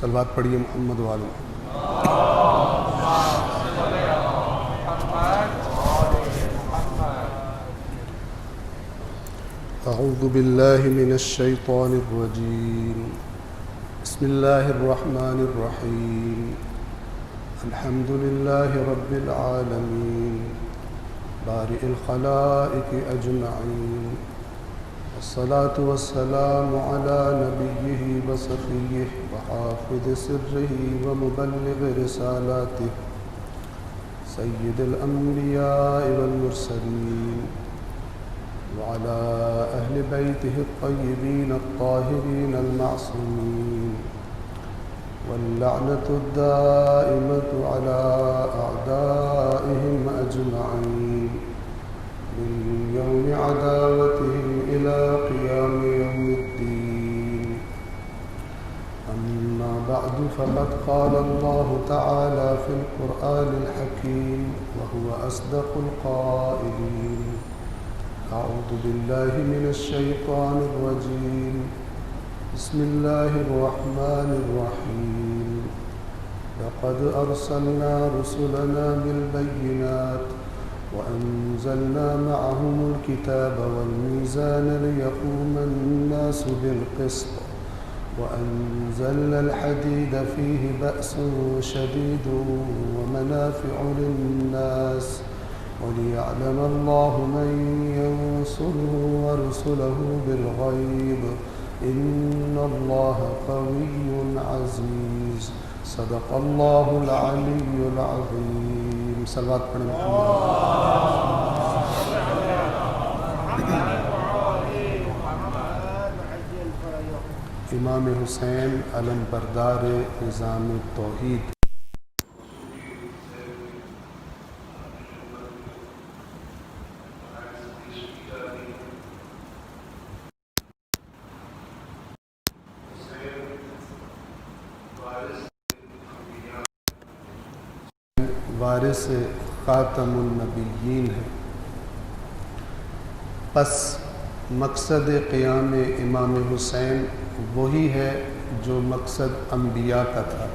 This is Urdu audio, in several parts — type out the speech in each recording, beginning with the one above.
صلوات پڑھیے محمد والے. اعوذ باللہ من الشیطان الرجیم. بسم اللہ الرحمن الرحیم. الحمد للہ رب العالمین بارئ الخلائق اجمعین والصلاة والسلام على نبیہ وصفیہ وحافظ سرہ ومبلغ رسالاته سید الانبیاء والمرسلین وعلى اہل بیتہ الطیبین الطاہرین المعصومین واللعنة الدائمة على أعدائهم أجمعين من يوم عداوتهم إلى قيام يوم الدين. أما بعد فقد قال الله تعالى في القرآن الحكيم وهو أصدق القائلين. أعوذ بالله من الشيطان الرجيم. بسم الله الرحمن الرحيم. لقد أرسلنا رسلنا بالبينات وأنزلنا معهم الكتاب والميزان ليقوم الناس بالقسط وأنزلنا الحديد فيه بأس شديد ومنافع للناس وليعلم الله من ينصره ورسله بالغيب إن الله قوي عزيز. صدق الله العلي العظيم. صلوات پڑھیں امام حسین علم بردار نظام التوحید. وارث خاتم النبیین ہے. پس مقصد قیام امام حسین وہی ہے جو مقصد انبیاء کا تھا،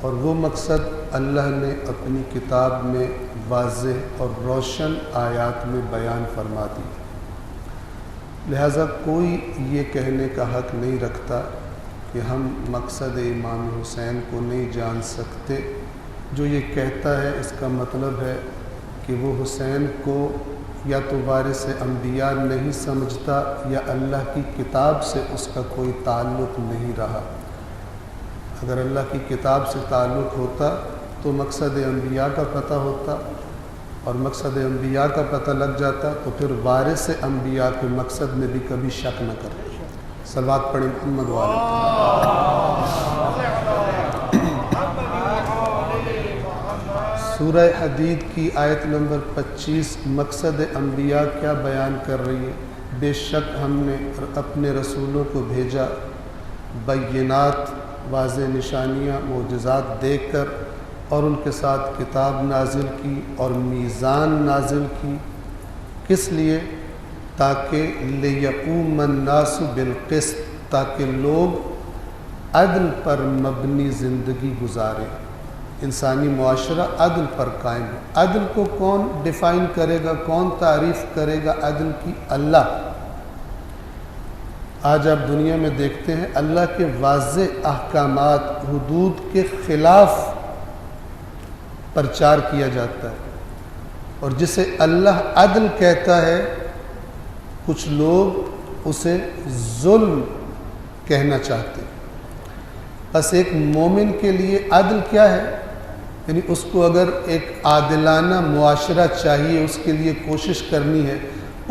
اور وہ مقصد اللہ نے اپنی کتاب میں واضح اور روشن آیات میں بیان فرما دی. لہذا کوئی یہ کہنے کا حق نہیں رکھتا کہ ہم مقصد امام حسین کو نہیں جان سکتے. جو یہ کہتا ہے اس کا مطلب ہے کہ وہ حسین کو یا تو وارث انبیاء نہیں سمجھتا یا اللہ کی کتاب سے اس کا کوئی تعلق نہیں رہا. اگر اللہ کی کتاب سے تعلق ہوتا تو مقصد انبیاء کا پتہ ہوتا، اور مقصد انبیاء کا پتہ لگ جاتا تو پھر وارث انبیاء کے مقصد میں بھی کبھی شک نہ کرے. صلوات پڑھیں محمد والے. سورہ حدید کی آیت نمبر 25 مقصد انبیاء کیا بیان کر رہی ہے؟ بے شک ہم نے اپنے رسولوں کو بھیجا بینات، واضح نشانیاں، معجزات دے کر، اور ان کے ساتھ کتاب نازل کی اور میزان نازل کی. کس لیے؟ تاکہ لیقوم الناس بالقسط، تاکہ لوگ عدل پر مبنی زندگی گزاریں. انسانی معاشرہ عدل پر قائم ہے. عدل کو کون ڈیفائن کرے گا، کون تعریف کرے گا عدل کی؟ اللہ. آج آپ دنیا میں دیکھتے ہیں اللہ کے واضح احکامات، حدود کے خلاف پرچار کیا جاتا ہے، اور جسے اللہ عدل کہتا ہے کچھ لوگ اسے ظلم کہنا چاہتے ہیں. بس ایک مومن کے لیے عدل کیا ہے؟ یعنی اس کو اگر ایک عادلانہ معاشرہ چاہیے، اس کے لیے کوشش کرنی ہے،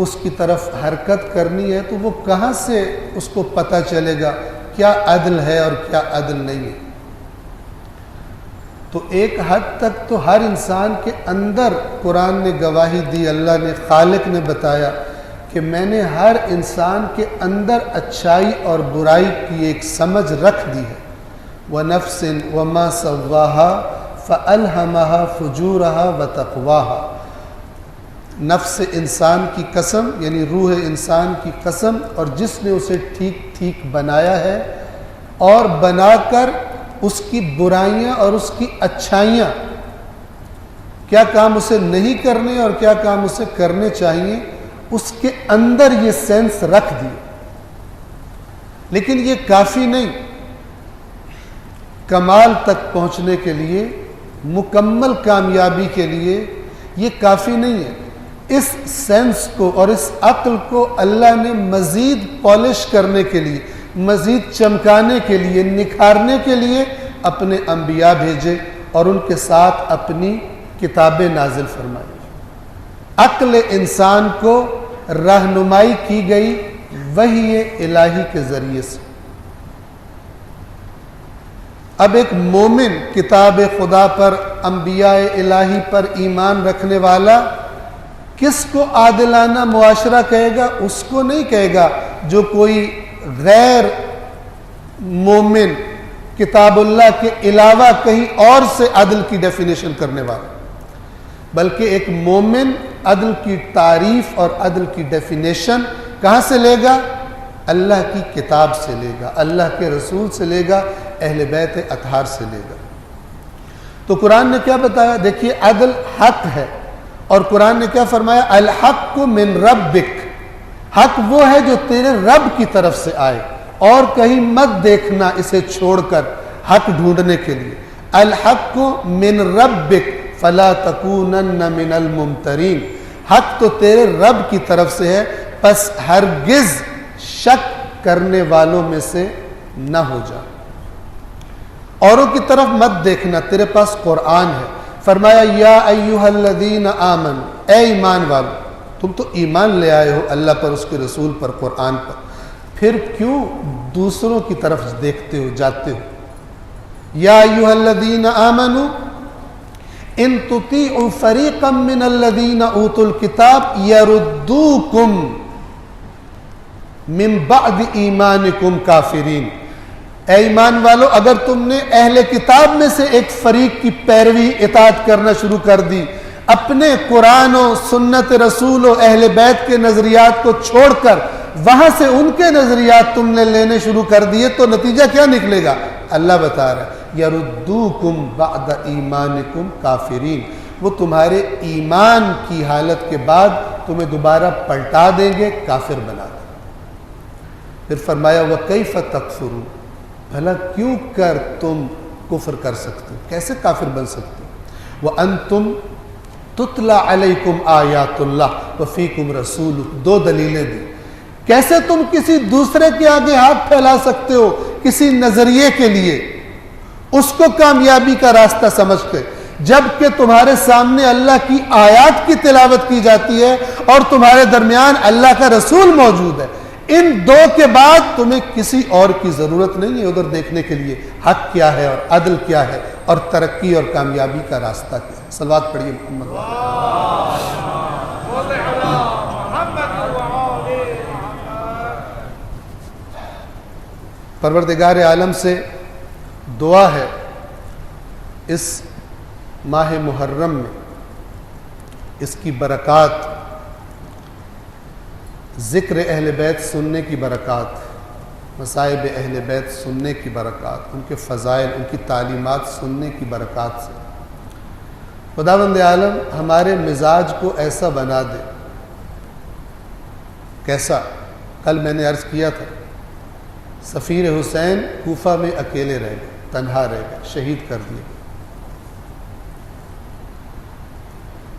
اس کی طرف حرکت کرنی ہے، تو وہ کہاں سے اس کو پتہ چلے گا کیا عدل ہے اور کیا عدل نہیں ہے؟ تو ایک حد تک تو ہر انسان کے اندر قرآن نے گواہی دی، اللہ نے، خالق نے بتایا کہ میں نے ہر انسان کے اندر اچھائی اور برائی کی ایک سمجھ رکھ دی ہے. وَنَفْسٍ وَمَا سَوَّاهَا فَأَلْهَمَهَا فُجُورَهَا وَتَقْوَاهَا. نفس انسان کی قسم، یعنی روح انسان کی قسم، اور جس نے اسے ٹھیک ٹھیک بنایا ہے اور بنا کر اس کی برائیاں اور اس کی اچھائیاں، کیا کام اسے نہیں کرنے اور کیا کام اسے کرنے چاہیے، اس کے اندر یہ سینس رکھ دی. لیکن یہ کافی نہیں. کمال تک پہنچنے کے لیے، مکمل کامیابی کے لیے یہ کافی نہیں ہے. اس سینس کو اور اس عقل کو اللہ نے مزید پالش کرنے کے لیے، مزید چمکانے کے لیے، نکھارنے کے لیے اپنے انبیاء بھیجے اور ان کے ساتھ اپنی کتابیں نازل فرمائی. عقل انسان کو رہنمائی کی گئی وحی الہی کے ذریعے سے. اب ایک مومن کتاب خدا پر، انبیاء الہی پر ایمان رکھنے والا کس کو عادلانہ معاشرہ کہے گا؟ اس کو نہیں کہے گا جو کوئی غیر مومن کتاب اللہ کے علاوہ کہیں اور سے عدل کی ڈیفینیشن کرنے والا، بلکہ ایک مومن عدل کی تعریف اور عدل کی ڈیفینیشن کہاں سے لے گا؟ اللہ کی کتاب سے لے گا، اللہ کے رسول سے لے گا، اہل بیت اطہار سے لے گا. تو قرآن نے کیا بتایا؟ دیکھیے، عدل حق ہے، اور قرآن نے کیا فرمایا؟ الحق من ربک. حق وہ ہے جو تیرے رب کی طرف سے آئے، اور کہیں مت دیکھنا اسے چھوڑ کر حق ڈھونڈنے کے لیے. الحق من ربک فلا تکونن من الممترین. حق تو تیرے رب کی طرف سے ہے، پس ہرگز شک کرنے والوں میں سے نہ ہو جا. اوروں کی طرف مت دیکھنا، تیرے پاس قرآن ہے. فرمایا یا ایہا الذین آمنوا، اے ایمان والو، تم تو ایمان لے آئے ہو اللہ پر، اس کے رسول پر، قرآن پر، پھر کیوں دوسروں کی طرف دیکھتے ہو، جاتے ہو؟ یا ایہا الذین آمنوا ان تطیعوا فریقا من الذین اوتوا الکتاب یردوکم من بعد ایمانکم کافرین. اے ایمان والو، اگر تم نے اہل کتاب میں سے ایک فریق کی پیروی اطاعت کرنا شروع کر دی، اپنے قرآن و سنت رسول و اہل بیت کے نظریات کو چھوڑ کر وہاں سے ان کے نظریات تم نے لینے شروع کر دیے، تو نتیجہ کیا نکلے گا؟ اللہ بتا رہا ہے یردوکم بعد ایمانکم کافرین. وہ تمہارے ایمان کی حالت کے بعد تمہیں دوبارہ پلٹا دیں گے، کافر بنا دیں. پھر فرمایا وَكَيْفَ تَكْفُرُونَ، بھلا کیوں کر تم کفر کر سکتے، کیسے کافر بن سکتے؟ وَأَنْتُمْ تُتْلَى عَلَيْكُمْ آیَاتُ اللَّهِ وَفِيكُمْ رَسُولُهُ. دو دلیلیں دی. کیسے تم کسی دوسرے کے آگے ہاتھ پھیلا سکتے ہو کسی نظریے کے لیے، اس کو کامیابی کا راستہ سمجھتے، جبکہ تمہارے سامنے اللہ کی آیات کی تلاوت کی جاتی ہے اور تمہارے درمیان اللہ کا رسول موجود ہے. ان دو کے بعد تمہیں کسی اور کی ضرورت نہیں ہے ادھر دیکھنے کے لیے حق کیا ہے اور عدل کیا ہے اور ترقی اور کامیابی کا راستہ کیا ہے. صلوات پڑھیے محمد. پروردگار عالم سے دعا ہے اس ماہ محرم میں اس کی برکات، ذکر اہل بیت سننے کی برکات، مصائب اہل بیت سننے کی برکات، ان کے فضائل، ان کی تعلیمات سننے کی برکات سے خداوند عالم ہمارے مزاج کو ایسا بنا دے. کیسا؟ کل میں نے عرض کیا تھا، سفیر حسین کوفہ میں اکیلے رہ گئے، تنہا رہ گئے، شہید کر دیے گئے.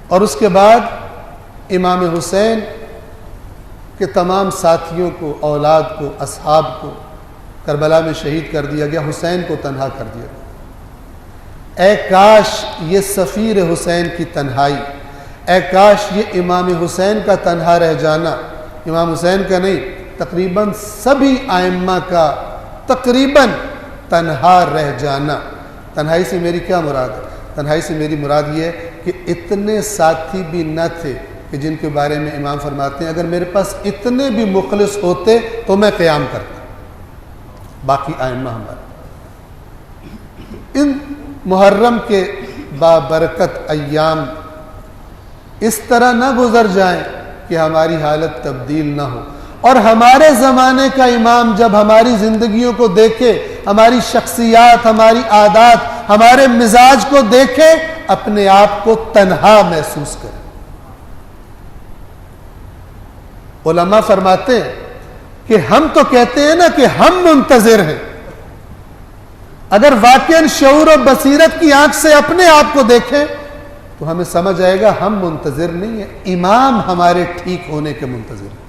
اور اس کے بعد امام حسین کہ تمام ساتھیوں کو، اولاد کو، اصحاب کو کربلا میں شہید کر دیا گیا، حسین کو تنہا کر دیا گیا. اے کاش یہ سفیر حسین کی تنہائی، اے کاش یہ امام حسین کا تنہا رہ جانا، امام حسین کا نہیں، تقریباً سبھی ائمہ کا تقریباً تنہا رہ جانا. تنہائی سے میری کیا مراد ہے؟ تنہائی سے میری مراد یہ ہے کہ اتنے ساتھی بھی نہ تھے کہ جن کے بارے میں امام فرماتے ہیں اگر میرے پاس اتنے بھی مخلص ہوتے تو میں قیام کرتا. باقی ائمہ ہمارے ان محرم کے بابرکت ایام اس طرح نہ گزر جائیں کہ ہماری حالت تبدیل نہ ہو، اور ہمارے زمانے کا امام جب ہماری زندگیوں کو دیکھے ہماری شخصیات، ہماری عادات، ہمارے مزاج کو دیکھے، اپنے آپ کو تنہا محسوس کرے۔ علماء فرماتے ہیں کہ ہم تو کہتے ہیں نا کہ ہم منتظر ہیں، اگر واقعاً شعور و بصیرت کی آنکھ سے اپنے آپ کو دیکھیں تو ہمیں سمجھ آئے گا ہم منتظر نہیں ہیں، امام ہمارے ٹھیک ہونے کے منتظر ہیں۔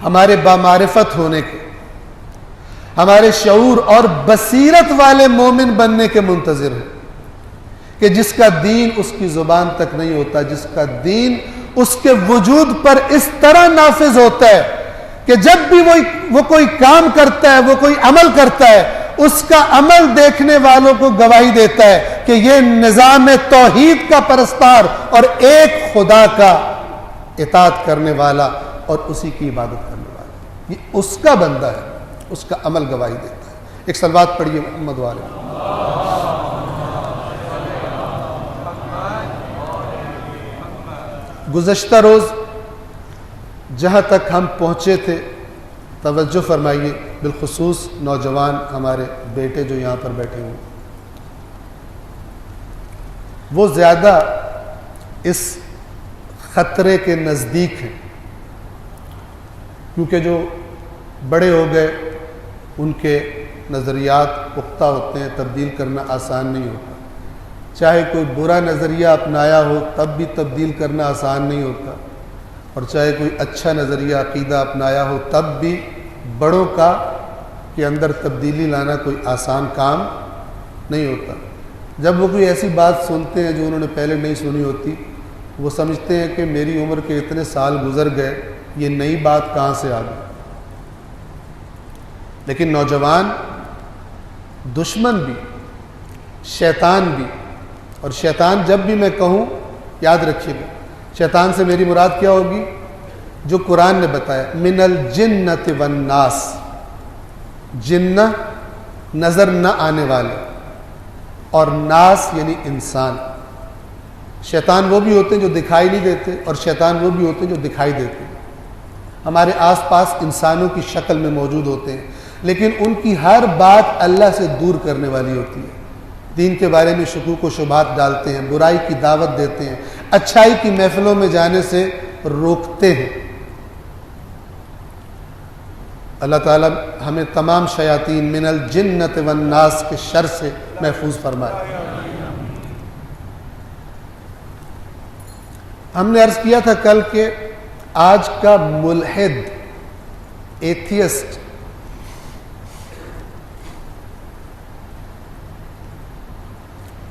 ہمارے بامعرفت ہونے کے، ہمارے شعور اور بصیرت والے مومن بننے کے منتظر ہیں، کہ جس کا دین اس کی زبان تک نہیں ہوتا، جس کا دین اس کے وجود پر اس طرح نافذ ہوتا ہے کہ جب بھی وہ کوئی کام کرتا ہے، وہ کوئی عمل کرتا ہے، اس کا عمل دیکھنے والوں کو گواہی دیتا ہے کہ یہ نظام توحید کا پرستار اور ایک خدا کا اطاعت کرنے والا اور اسی کی عبادت کرنے والا، یہ اس کا بندہ ہے، اس کا عمل گواہی دیتا ہے۔ ایک صلوات پڑھیے محمد والے۔ گزشتہ روز جہاں تک ہم پہنچے تھے، توجہ فرمائیے، بالخصوص نوجوان ہمارے بیٹے جو یہاں پر بیٹھے ہوئے، وہ زیادہ اس خطرے کے نزدیک ہیں، کیونکہ جو بڑے ہو گئے ان کے نظریات پختہ ہوتے ہیں، تبدیل کرنا آسان نہیں ہوتا، چاہے کوئی برا نظریہ اپنایا ہو تب بھی تبدیل کرنا آسان نہیں ہوتا، اور چاہے کوئی اچھا نظریہ عقیدہ اپنایا ہو تب بھی بڑوں کا کے اندر تبدیلی لانا کوئی آسان کام نہیں ہوتا۔ جب وہ کوئی ایسی بات سنتے ہیں جو انہوں نے پہلے نہیں سنی ہوتی، وہ سمجھتے ہیں کہ میری عمر کے اتنے سال گزر گئے، یہ نئی بات کہاں سے آ گئی۔ لیکن نوجوان، دشمن بھی، شیطان بھی، اور شیطان جب بھی میں کہوں یاد رکھیے گا، شیطان سے میری مراد کیا ہوگی؟ جو قرآن نے بتایا، من الجنۃ والناس، جنہ نظر نہ آنے والے، اور ناس یعنی انسان۔ شیطان وہ بھی ہوتے ہیں جو دکھائی نہیں دیتے، اور شیطان وہ بھی ہوتے ہیں جو دکھائی دیتے ہیں۔ ہمارے آس پاس انسانوں کی شکل میں موجود ہوتے ہیں، لیکن ان کی ہر بات اللہ سے دور کرنے والی ہوتی ہے، دین کے بارے میں شکوک و شبہات ڈالتے ہیں، برائی کی دعوت دیتے ہیں، اچھائی کی محفلوں میں جانے سے روکتے ہیں۔ اللہ تعالیٰ ہمیں تمام شیاطین من الجنۃ والناس کے شر سے محفوظ فرمائے۔ ہم نے عرض کیا تھا کل کہ آج کا ملحد، ایتھیسٹ،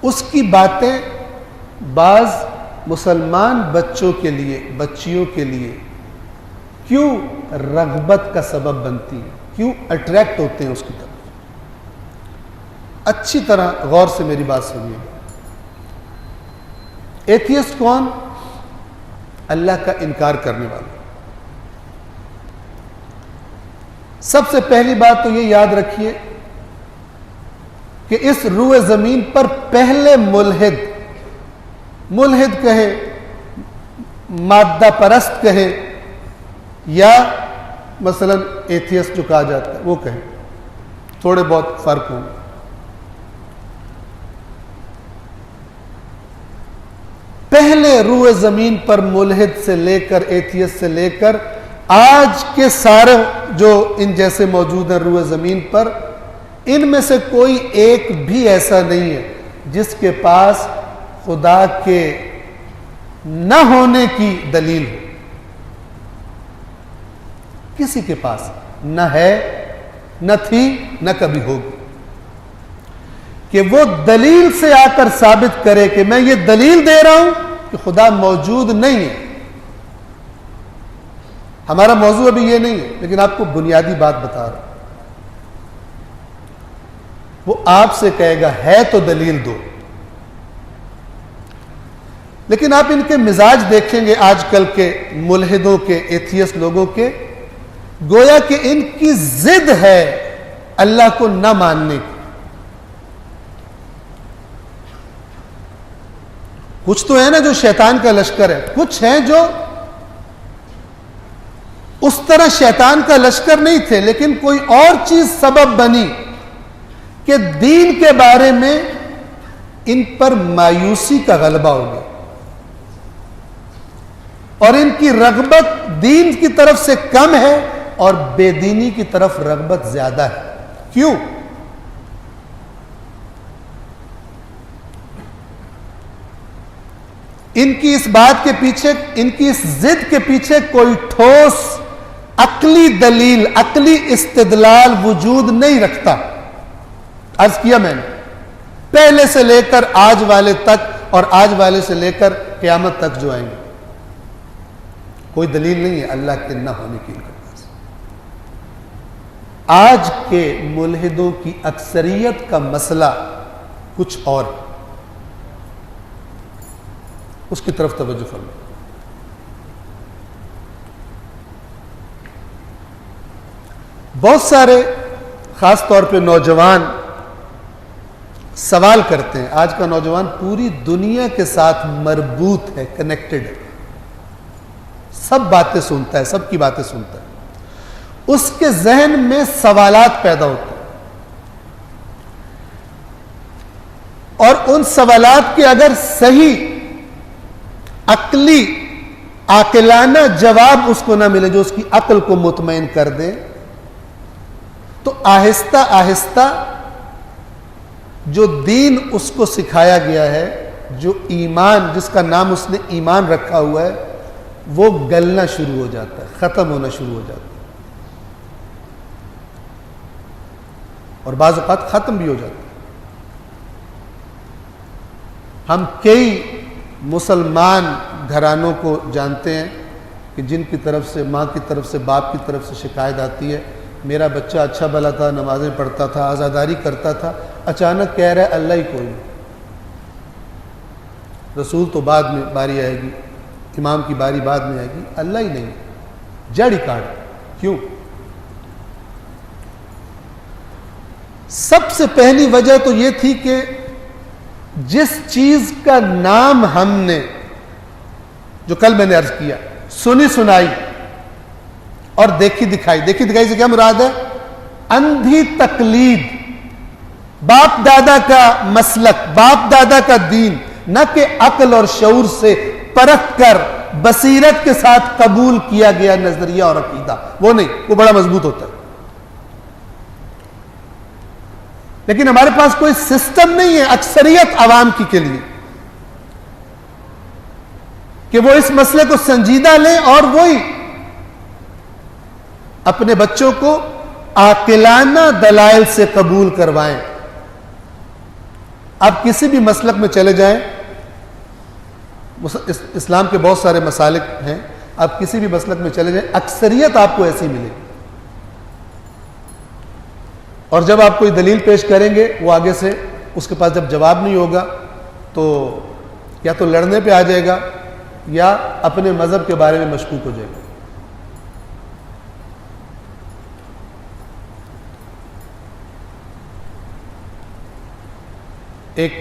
اس کی باتیں بعض مسلمان بچوں کے لیے، بچیوں کے لیے کیوں رغبت کا سبب بنتی ہیں، کیوں اٹریکٹ ہوتے ہیں اس کی طرف۔ اچھی طرح غور سے میری بات سنیے۔ ایتھیسٹ کون؟ اللہ کا انکار کرنے والا۔ سب سے پہلی بات تو یہ یاد رکھیے کہ اس روئے زمین پر پہلے ملحد کہے، مادہ پرست کہے، یا مثلا ایتھیسٹ جو کہا جاتا ہے وہ کہے، تھوڑے بہت فرق ہوں۔ پہلے روئے زمین پر ملحد سے لے کر، ایتھیسٹ سے لے کر آج کے سارے جو ان جیسے موجود ہیں روئے زمین پر، ان میں سے کوئی ایک بھی ایسا نہیں ہے جس کے پاس خدا کے نہ ہونے کی دلیل ہو۔ کسی کے پاس نہ ہے، نہ تھی، نہ کبھی ہوگی، کہ وہ دلیل سے آ کر ثابت کرے کہ میں یہ دلیل دے رہا ہوں کہ خدا موجود نہیں ہے۔ ہمارا موضوع ابھی یہ نہیں ہے، لیکن آپ کو بنیادی بات بتا رہا ہوں۔ وہ آپ سے کہے گا ہے تو دلیل دو، لیکن آپ ان کے مزاج دیکھیں گے آج کل کے ملحدوں کے، ایتھیسٹ لوگوں کے، گویا کہ ان کی ضد ہے اللہ کو نہ ماننے کی۔ کچھ تو ہے نا جو شیطان کا لشکر ہے، کچھ ہیں جو اس اس طرح شیطان کا لشکر نہیں تھے، لیکن کوئی اور چیز سبب بنی کہ دین کے بارے میں ان پر مایوسی کا غلبہ ہو گیا اور ان کی رغبت دین کی طرف سے کم ہے اور بے دینی کی طرف رغبت زیادہ ہے۔ کیوں؟ ان کی اس بات کے پیچھے، ان کی اس ضد کے پیچھے کوئی ٹھوس عقلی دلیل، عقلی استدلال وجود نہیں رکھتا۔ عرض کیا میں نے، پہلے سے لے کر آج والے تک اور آج والے سے لے کر قیامت تک جو آئیں گے، کوئی دلیل نہیں ہے اللہ کے نہ ہونے کی ان کے پاس۔ آج کے ملحدوں کی اکثریت کا مسئلہ کچھ اور ہے، اس کی طرف توجہ فرمائیں۔ بہت سارے خاص طور پہ نوجوان سوال کرتے ہیں، آج کا نوجوان پوری دنیا کے ساتھ مربوط ہے، کنیکٹڈ ہے، سب باتیں سنتا ہے، سب کی باتیں سنتا ہے، اس کے ذہن میں سوالات پیدا ہوتے ہیں اور ان سوالات کے اگر صحیح عقلی عاقلانہ جواب اس کو نہ ملے جو اس کی عقل کو مطمئن کر دے، تو آہستہ آہستہ جو دین اس کو سکھایا گیا ہے، جو ایمان جس کا نام اس نے ایمان رکھا ہوا ہے، وہ گلنا شروع ہو جاتا ہے، ختم ہونا شروع ہو جاتا ہے اور بعض اوقات ختم بھی ہو جاتا ہے۔ ہم کئی مسلمان گھرانوں کو جانتے ہیں کہ جن کی طرف سے، ماں کی طرف سے، باپ کی طرف سے شکایت آتی ہے، میرا بچہ اچھا بھلا تھا، نمازیں پڑھتا تھا، عزاداری کرتا تھا، اچانک کہہ رہا ہے اللہ ہی کوئی نہیں، رسول تو بعد میں باری آئے گی، امام کی باری بعد میں آئے گی، اللہ ہی نہیں، جڑ ہی کاٹ۔ کیوں؟ سب سے پہلی وجہ تو یہ تھی کہ جس چیز کا نام ہم نے، جو کل میں نے عرض کیا، سنی سنائی اور دیکھی دکھائی، دیکھی دکھائی سے کیا مراد ہے؟ اندھی تقلید، باپ دادا کا مسلک، باپ دادا کا دین، نہ کہ عقل اور شعور سے پرکھ کر بصیرت کے ساتھ قبول کیا گیا نظریہ اور عقیدہ، وہ نہیں، وہ بڑا مضبوط ہوتا ہے۔ لیکن ہمارے پاس کوئی سسٹم نہیں ہے اکثریت عوام کی کے لیے کہ وہ اس مسئلے کو سنجیدہ لیں اور وہی اپنے بچوں کو عاقلانہ دلائل سے قبول کروائیں۔ آپ کسی بھی مسلک میں چلے جائیں، اسلام کے بہت سارے مسالک ہیں، آپ کسی بھی مسلک میں چلے جائیں، اکثریت آپ کو ایسی ملے گی، اور جب آپ کوئی دلیل پیش کریں گے، وہ آگے سے اس کے پاس جب جواب نہیں ہوگا تو یا تو لڑنے پہ آ جائے گا یا اپنے مذہب کے بارے میں مشکوک ہو جائے گا۔ ایک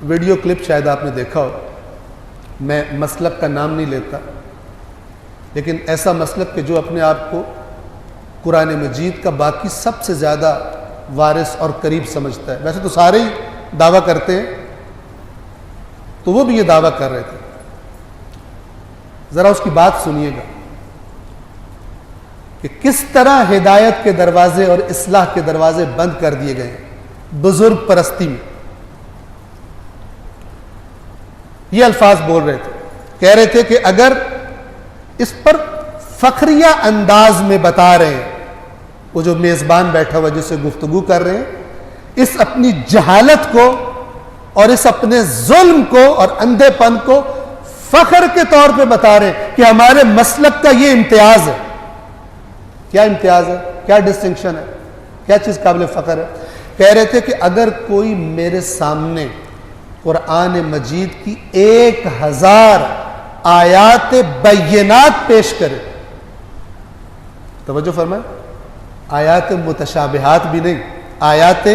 ویڈیو کلپ شاید آپ نے دیکھا ہو، میں مسلک کا نام نہیں لیتا، لیکن ایسا مسلک کہ جو اپنے آپ کو قرآن مجید کا باقی سب سے زیادہ وارث اور قریب سمجھتا ہے۔ ویسے تو سارے ہی دعویٰ کرتے ہیں، تو وہ بھی یہ دعویٰ کر رہے تھے۔ ذرا اس کی بات سنیے گا کہ کس طرح ہدایت کے دروازے اور اصلاح کے دروازے بند کر دیے گئے بزرگ پرستی میں۔ یہ الفاظ بول رہے تھے، کہہ رہے تھے کہ اگر اس پر فخریہ انداز میں بتا رہے ہیں، وہ جو میزبان بیٹھا ہوا جس سے گفتگو کر رہے ہیں، اس اپنی جہالت کو اور اس اپنے ظلم کو اور اندھے پن کو فخر کے طور پہ بتا رہے ہیں کہ ہمارے مسلک کا یہ امتیاز ہے۔ کیا امتیاز ہے؟ کیا ڈسٹنکشن ہے؟ کیا چیز قابل فخر ہے؟ کہہ رہے تھے کہ اگر کوئی میرے سامنے قرآن مجید کی 1000 آیات بینات پیش کرے، توجہ فرمائیں، آیات متشابہات بھی نہیں، آیات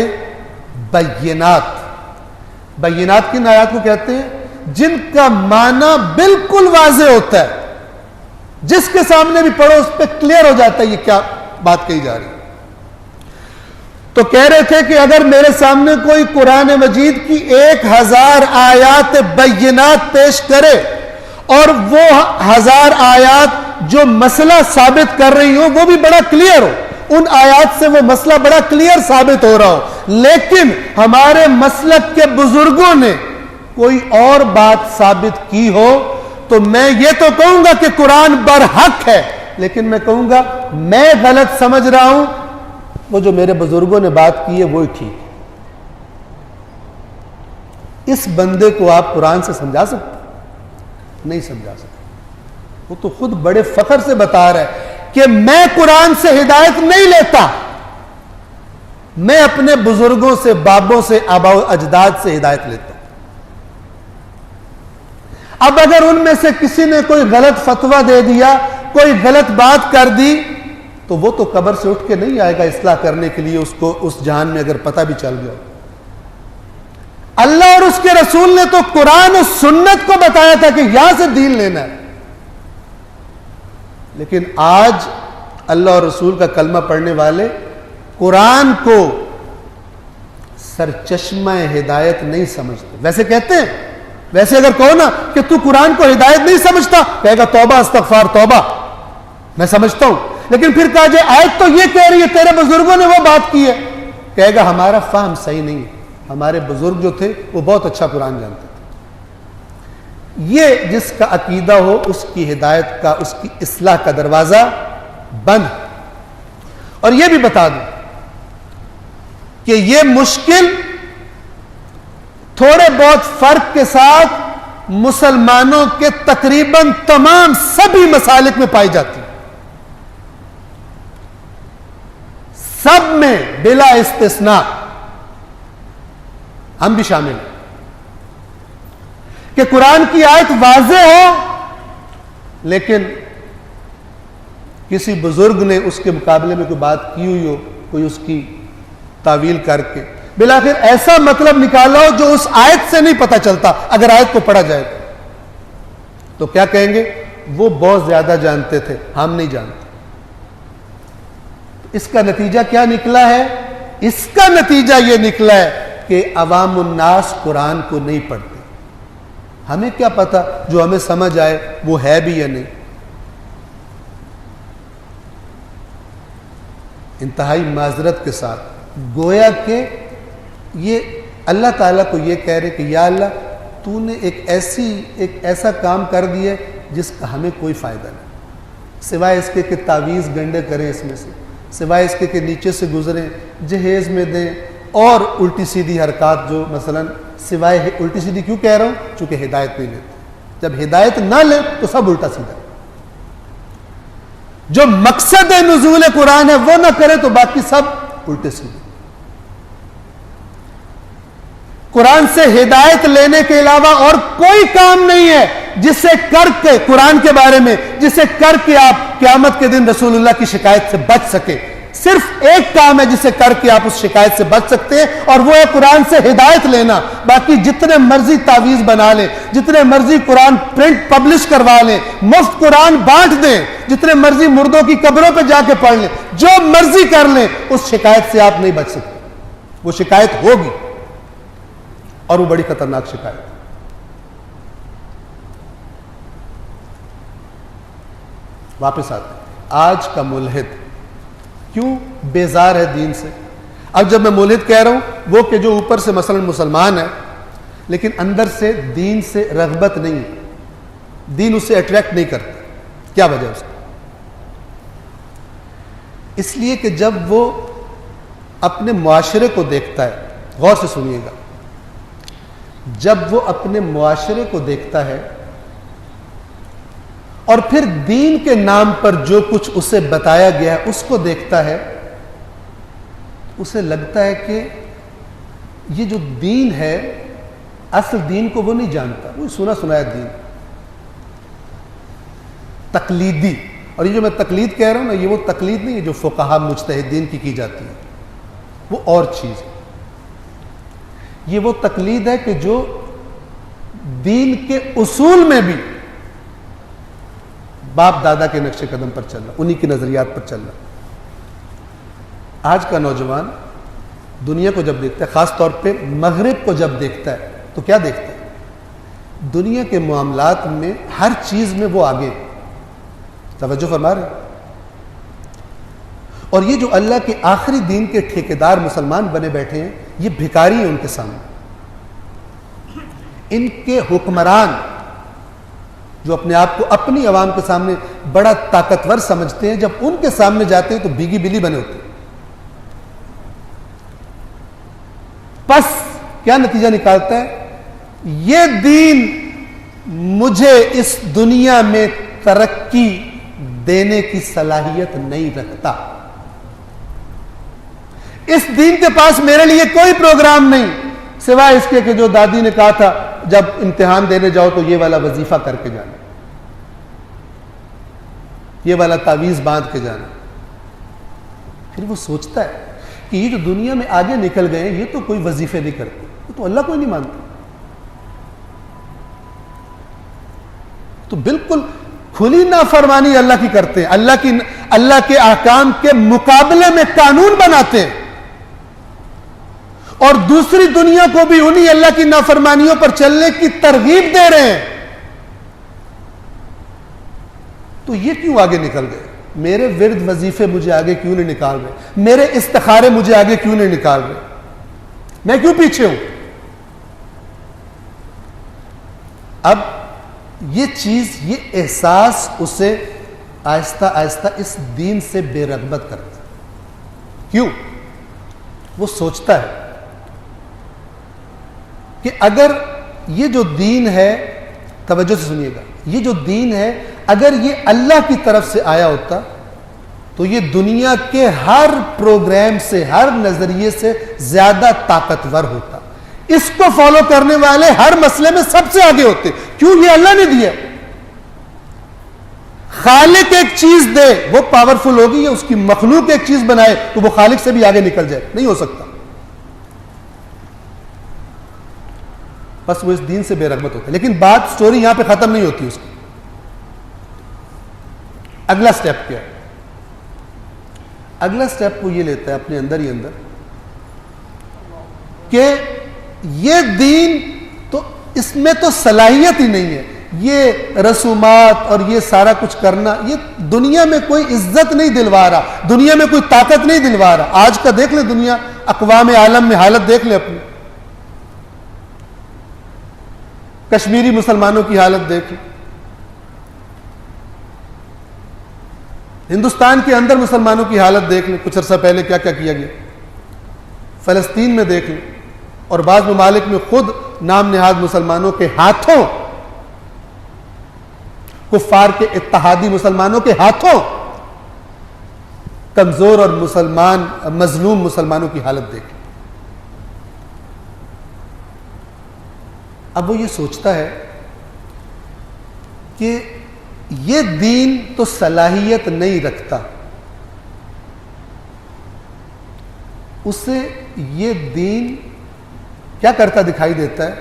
بینات۔ بینات کن آیات کو کہتے ہیں؟ جن کا معنی بالکل واضح ہوتا ہے، جس کے سامنے بھی پڑھو اس پہ کلیئر ہو جاتا ہے یہ کیا بات کہی جا رہی ہے. تو کہہ رہے تھے کہ اگر میرے سامنے کوئی قرآن مجید کی 1000 آیات بینات پیش کرے اور وہ 1000 آیات جو مسئلہ ثابت کر رہی ہو وہ بھی بڑا کلیئر ہو, ان آیات سے وہ مسئلہ بڑا کلیئر ثابت ہو رہا ہو, لیکن ہمارے مسلک کے بزرگوں نے کوئی اور بات ثابت کی ہو, تو میں یہ تو کہوں گا کہ قرآن برحق ہے, لیکن میں کہوں گا میں غلط سمجھ رہا ہوں, وہ جو میرے بزرگوں نے بات کی ہے وہی ٹھیک ہے. اس بندے کو آپ قرآن سے سمجھا سکتے؟ نہیں سمجھا سکتے. وہ تو خود بڑے فخر سے بتا رہا ہے کہ میں قرآن سے ہدایت نہیں لیتا, میں اپنے بزرگوں سے, بابوں سے, آباء و اجداد سے ہدایت لیتا ہوں. اب اگر ان میں سے کسی نے کوئی غلط فتویٰ دے دیا, کوئی غلط بات کر دی, تو وہ تو قبر سے اٹھ کے نہیں آئے گا اصلاح کرنے کے لیے, اس کو اس جہان میں اگر پتہ بھی چل گیا. اللہ اور اس کے رسول نے تو قرآن و سنت کو بتایا تھا کہ یہاں سے دین لینا ہے, لیکن آج اللہ اور رسول کا کلمہ پڑھنے والے قرآن کو سرچشمہ ہدایت نہیں سمجھتے. ویسے کہتے ہیں, ویسے اگر کہو نا کہ تو قرآن کو ہدایت نہیں سمجھتا, کہے گا توبہ استغفار توبہ, میں سمجھتا ہوں, لیکن پھر کہا جائے آیت تو یہ کہہ رہی ہے, تیرے بزرگوں نے وہ بات کی ہے, کہے گا ہمارا فہم صحیح نہیں ہے, ہمارے بزرگ جو تھے وہ بہت اچھا قرآن جانتے تھے. یہ جس کا عقیدہ ہو اس کی ہدایت کا, اس کی اصلاح کا دروازہ بند. اور یہ بھی بتا دوں کہ یہ مشکل تھوڑے بہت فرق کے ساتھ مسلمانوں کے تقریباً تمام سبھی مسالک میں پائی جاتی ہے, سب میں بلا استثناء, ہم بھی شامل ہیں, کہ قرآن کی آیت واضح ہو لیکن کسی بزرگ نے اس کے مقابلے میں کوئی بات کی ہوئی ہو, کوئی اس کی تعویل کر کے بلاخر ایسا مطلب نکالا ہو جو اس آیت سے نہیں پتہ چلتا. اگر آیت کو پڑھا جائے تو کیا کہیں گے, وہ بہت زیادہ جانتے تھے, ہم نہیں جانتے. اس کا نتیجہ کیا نکلا ہے؟ اس کا نتیجہ یہ نکلا ہے کہ عوام الناس قرآن کو نہیں پڑھتے. ہمیں کیا پتا, جو ہمیں سمجھ آئے وہ ہے بھی یا نہیں. انتہائی معذرت کے ساتھ گویا کہ یہ اللہ تعالیٰ کو یہ کہہ رہے کہ یا اللہ تو نے ایک ایسا کام کر دیا جس کا ہمیں کوئی فائدہ نہیں, سوائے اس کے کہ تعویذ گنڈے کریں اس میں سے, سوائے اس کے کہ نیچے سے گزریں, جہیز میں دیں, اور الٹی سیدھی حرکات جو مثلا, سوائے الٹی سیدھی کیوں کہہ رہا ہوں, چونکہ ہدایت نہیں لیتے. جب ہدایت نہ لے تو سب الٹا سیدھا. جو مقصد نزول قرآن ہے وہ نہ کرے تو باقی سب الٹے سیدھے. قرآن سے ہدایت لینے کے علاوہ اور کوئی کام نہیں ہے جسے کر کے, قرآن کے بارے میں جسے کر کے آپ قیامت کے دن رسول اللہ کی شکایت سے بچ سکے. صرف ایک کام ہے جسے کر کے آپ اس شکایت سے بچ سکتے ہیں, اور وہ ہے قرآن سے ہدایت لینا. باقی جتنے مرضی تعویذ بنا لیں, جتنے مرضی قرآن پرنٹ پبلش کروا لیں, مفت قرآن بانٹ دیں, جتنے مرضی مردوں کی قبروں پہ جا کے پڑھ لیں, جو مرضی کر لیں, اس شکایت سے آپ نہیں بچ سکتے. وہ شکایت ہوگی, اور وہ بڑی خطرناک شکایت. واپس آتے ہیں. آج کا ملحد کیوں بیزار ہے دین سے؟ اب جب میں ملحد کہہ رہا ہوں وہ کہ جو اوپر سے مثلا مسلمان ہے لیکن اندر سے دین سے رغبت نہیں ہے, دین اسے اٹریکٹ نہیں کرتا. کیا وجہ ہے اس کی؟ اس لیے کہ جب وہ اپنے معاشرے کو دیکھتا ہے, غور سے سنیے گا, جب وہ اپنے معاشرے کو دیکھتا ہے اور پھر دین کے نام پر جو کچھ اسے بتایا گیا ہے اس کو دیکھتا ہے, اسے لگتا ہے کہ یہ جو دین ہے اصل دین کو وہ نہیں جانتا, وہ سنا سنایا دین, تقلیدی. اور یہ جو میں تقلید کہہ رہا ہوں نا, یہ وہ تقلید نہیں ہے جو فقہا مجتہدین کی جاتی ہے, وہ اور چیز ہے. یہ وہ تقلید ہے کہ جو دین کے اصول میں بھی باپ دادا کے نقش قدم پر چل رہا، انہی کے نظریات پر چل رہا۔ آج کا نوجوان دنیا کو جب دیکھتا ہے، خاص طور پہ مغرب کو جب دیکھتا ہے، تو کیا دیکھتا ہے؟ دنیا کے معاملات میں ہر چیز میں وہ آگے۔ توجہ فرما رہے ہیں؟ اور یہ جو اللہ کے آخری دین کے ٹھیکیدار مسلمان بنے بیٹھے ہیں، یہ بھکاری ہیں ان کے سامنے۔ ان کے حکمران جو اپنے آپ کو اپنی عوام کے سامنے بڑا طاقتور سمجھتے ہیں، جب ان کے سامنے جاتے ہیں تو بھیگی بلی بنے ہوتے ہیں۔ پس کیا نتیجہ نکالتا ہے؟ یہ دین مجھے اس دنیا میں ترقی دینے کی صلاحیت نہیں رکھتا، اس دین کے پاس میرے لیے کوئی پروگرام نہیں سوائے اس کے کہ جو دادی نے کہا تھا جب امتحان دینے جاؤ تو یہ والا وظیفہ کر کے جانا، یہ والا تعویذ باندھ کے جانا۔ پھر وہ سوچتا ہے کہ یہ جو دنیا میں آگے نکل گئے ہیں، یہ تو کوئی وظیفے نہیں کرتے، یہ تو اللہ کو ہی نہیں مانتے، تو بالکل کھلی نافرمانی اللہ کی کرتے ہیں، اللہ کے احکام کے مقابلے میں قانون بناتے ہیں، اور دوسری دنیا کو بھی انہی اللہ کی نافرمانیوں پر چلنے کی ترغیب دے رہے ہیں۔ تو یہ کیوں آگے نکل گئے؟ میرے ورد وظیفے مجھے آگے کیوں نہیں نکال رہے؟ میرے استخارے مجھے آگے کیوں نہیں نکال رہے؟ میں کیوں پیچھے ہوں؟ اب یہ چیز، یہ احساس اسے آہستہ آہستہ اس دین سے بے رغبت کرتا ہے۔ کیوں؟ وہ سوچتا ہے کہ اگر یہ جو دین ہے، توجہ سے سنیے گا، یہ جو دین ہے اگر یہ اللہ کی طرف سے آیا ہوتا تو یہ دنیا کے ہر پروگرام سے، ہر نظریے سے زیادہ طاقتور ہوتا، اس کو فالو کرنے والے ہر مسئلے میں سب سے آگے ہوتے۔ کیوں؟ یہ اللہ نے دیا۔ خالق ایک چیز دے وہ پاورفل ہوگی، یا اس کی مخلوق ایک چیز بنائے تو وہ خالق سے بھی آگے نکل جائے؟ نہیں ہو سکتا۔ بس وہ اس دین سے بے رغبت ہوتا ہے۔ لیکن بات سٹوری یہاں پہ ختم نہیں ہوتی، اس کی اگلا سٹیپ کیا ہے؟ اگلا سٹیپ وہ یہ لیتا ہے اپنے اندر ہی اندر کہ یہ دین تو اس میں تو صلاحیت ہی نہیں ہے، یہ رسومات اور یہ سارا کچھ کرنا یہ دنیا میں کوئی عزت نہیں دلوا رہا، دنیا میں کوئی طاقت نہیں دلوا رہا۔ آج کا دیکھ لیں دنیا، اقوام عالم میں حالت دیکھ لیں اپنی، کشمیری مسلمانوں کی حالت دیکھ لیں، ہندوستان کے اندر مسلمانوں کی حالت دیکھ لیں، کچھ عرصہ پہلے کیا کیا کیا گیا، فلسطین میں دیکھ لیں، اور بعض ممالک میں خود نام نہاد مسلمانوں کے ہاتھوں، کفار کے اتحادی مسلمانوں کے ہاتھوں کمزور اور مظلوم مسلمانوں کی حالت دیکھ لیں۔ اب وہ یہ سوچتا ہے کہ یہ دین تو صلاحیت نہیں رکھتا، اسے یہ دین کیا کرتا دکھائی دیتا ہے؟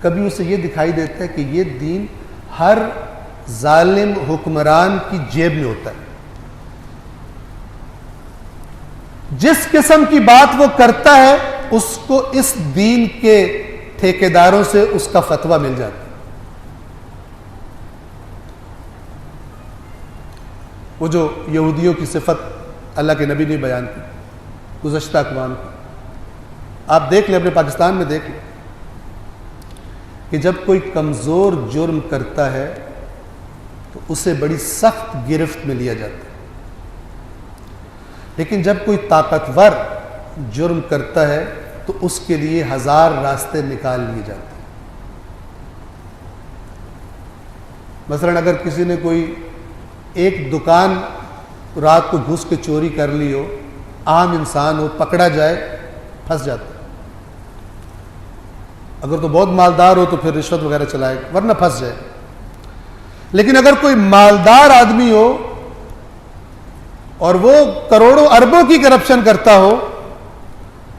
کبھی اسے یہ دکھائی دیتا ہے کہ یہ دین ہر ظالم حکمران کی جیب میں ہوتا ہے، جس قسم کی بات وہ کرتا ہے اس کو اس دین کے ٹھیکیداروں سے اس کا فتویٰ مل جاتا ہے۔ وہ جو یہودیوں کی صفت اللہ کے نبی نے بیان کی گزشتہ اقوام کی، آپ دیکھ لیں، اپنے پاکستان میں دیکھ لیں کہ جب کوئی کمزور جرم کرتا ہے تو اسے بڑی سخت گرفت میں لیا جاتا ہے، لیکن جب کوئی طاقتور جرم کرتا ہے تو اس کے لیے ہزار راستے نکال لیے جاتے ہیں۔ مثلا اگر کسی نے کوئی ایک دکان رات کو گھس کے چوری کر لی ہو، عام انسان ہو، پکڑا جائے پھنس جاتا ہے، اگر تو بہت مالدار ہو تو پھر رشوت وغیرہ چلائے، ورنہ پھنس جائے۔ لیکن اگر کوئی مالدار آدمی ہو اور وہ کروڑوں اربوں کی کرپشن کرتا ہو،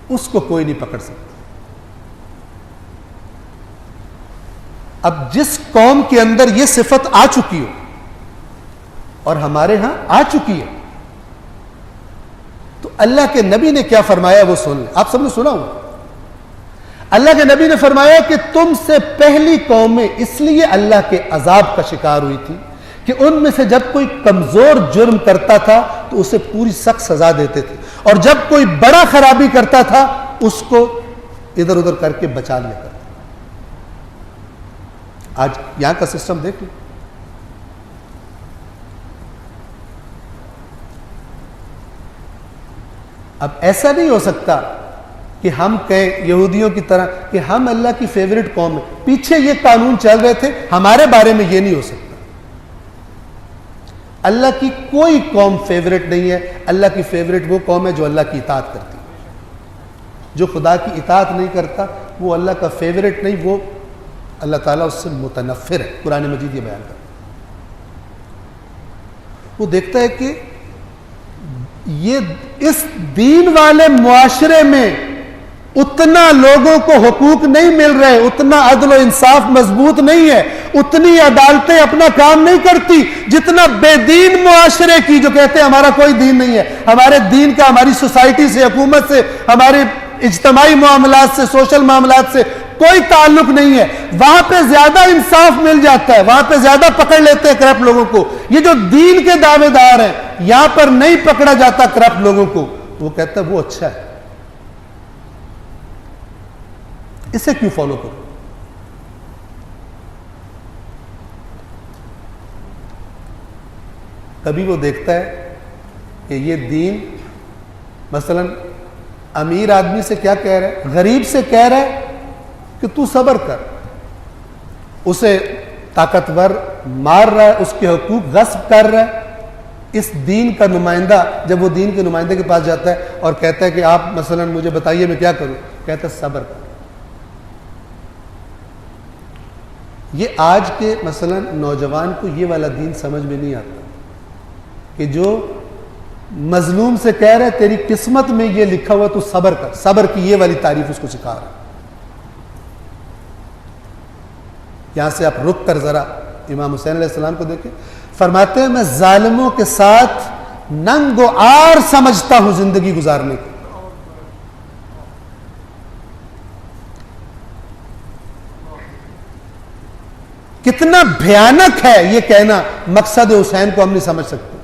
اس کو کوئی نہیں پکڑ سکتا۔ اب جس قوم کے اندر یہ صفت آ چکی ہو اور ہمارے ہاں آ چکی ہے تو اللہ کے نبی نے کیا فرمایا وہ سن لیں. آپ سب نے سنا ہو اللہ کے نبی نے فرمایا کہ تم سے پہلی قومیں اس لیے اللہ کے عذاب کا شکار ہوئی تھی کہ ان میں سے جب کوئی کمزور جرم کرتا تھا تو اسے پوری سخت سزا دیتے تھے اور جب کوئی بڑا خرابی کرتا تھا اس کو ادھر ادھر کر کے بچا لیا کرتا. آج یہاں کا سسٹم دیکھ لیں. اب ایسا نہیں ہو سکتا کہ ہم کہیں یہودیوں کی طرح کہ ہم اللہ کی فیوریٹ قوم ہیں. پیچھے یہ قانون چل رہے تھے, ہمارے بارے میں یہ نہیں ہو سکتا. اللہ کی کوئی قوم فیوریٹ نہیں ہے. اللہ کی فیوریٹ وہ قوم ہے جو اللہ کی اطاعت کرتی ہے. جو خدا کی اطاعت نہیں کرتا وہ اللہ کا فیوریٹ نہیں, وہ اللہ تعالیٰ اس سے متنفر ہے. قرآن مجید یہ بیان کرتا ہے. وہ دیکھتا ہے کہ یہ اس دین والے معاشرے میں اتنا لوگوں کو حقوق نہیں مل رہے, اتنا عدل و انصاف مضبوط نہیں ہے, اتنی عدالتیں اپنا کام نہیں کرتی جتنا بے دین معاشرے کی جو کہتے ہیں ہمارا کوئی دین نہیں ہے, ہمارے دین کا ہماری سوسائٹی سے, حکومت سے, ہمارے اجتماعی معاملات سے, سوشل معاملات سے کوئی تعلق نہیں ہے. وہاں پہ زیادہ انصاف مل جاتا ہے, وہاں پہ زیادہ پکڑ لیتے ہیں کرپٹ لوگوں کو. یہ جو دین کے دعوے دار ہیں یہاں پر نہیں پکڑا جاتا کرپٹ لوگوں کو. وہ کہتا ہے وہ اچھا ہے, اسے کیوں فالو کرو. کبھی وہ دیکھتا ہے کہ یہ دین مثلا امیر آدمی سے کیا کہہ رہا ہے, غریب سے کہہ رہا ہے کہ تو صبر کر, اسے طاقتور مار رہا ہے, اس کے حقوق غصب کر رہا ہے. اس دین کا نمائندہ جب وہ دین کے نمائندے کے پاس جاتا ہے اور کہتا ہے کہ آپ مثلا مجھے بتائیے میں کیا کروں, کہتا ہے صبر کر. یہ آج کے مثلا نوجوان کو یہ والا دین سمجھ میں نہیں آتا کہ جو مظلوم سے کہہ رہے تیری قسمت میں یہ لکھا ہوا تو صبر کر, صبر کی یہ والی تعریف اس کو سکھا رہا ہے. یہاں سے آپ رک کر ذرا امام حسین علیہ السلام کو دیکھیں, فرماتے ہیں میں ظالموں کے ساتھ ننگ و عار سمجھتا ہوں زندگی گزارنے کی. کتنا بھیانک ہے یہ کہنا, مقصد حسین کو ہم نہیں سمجھ سکتے.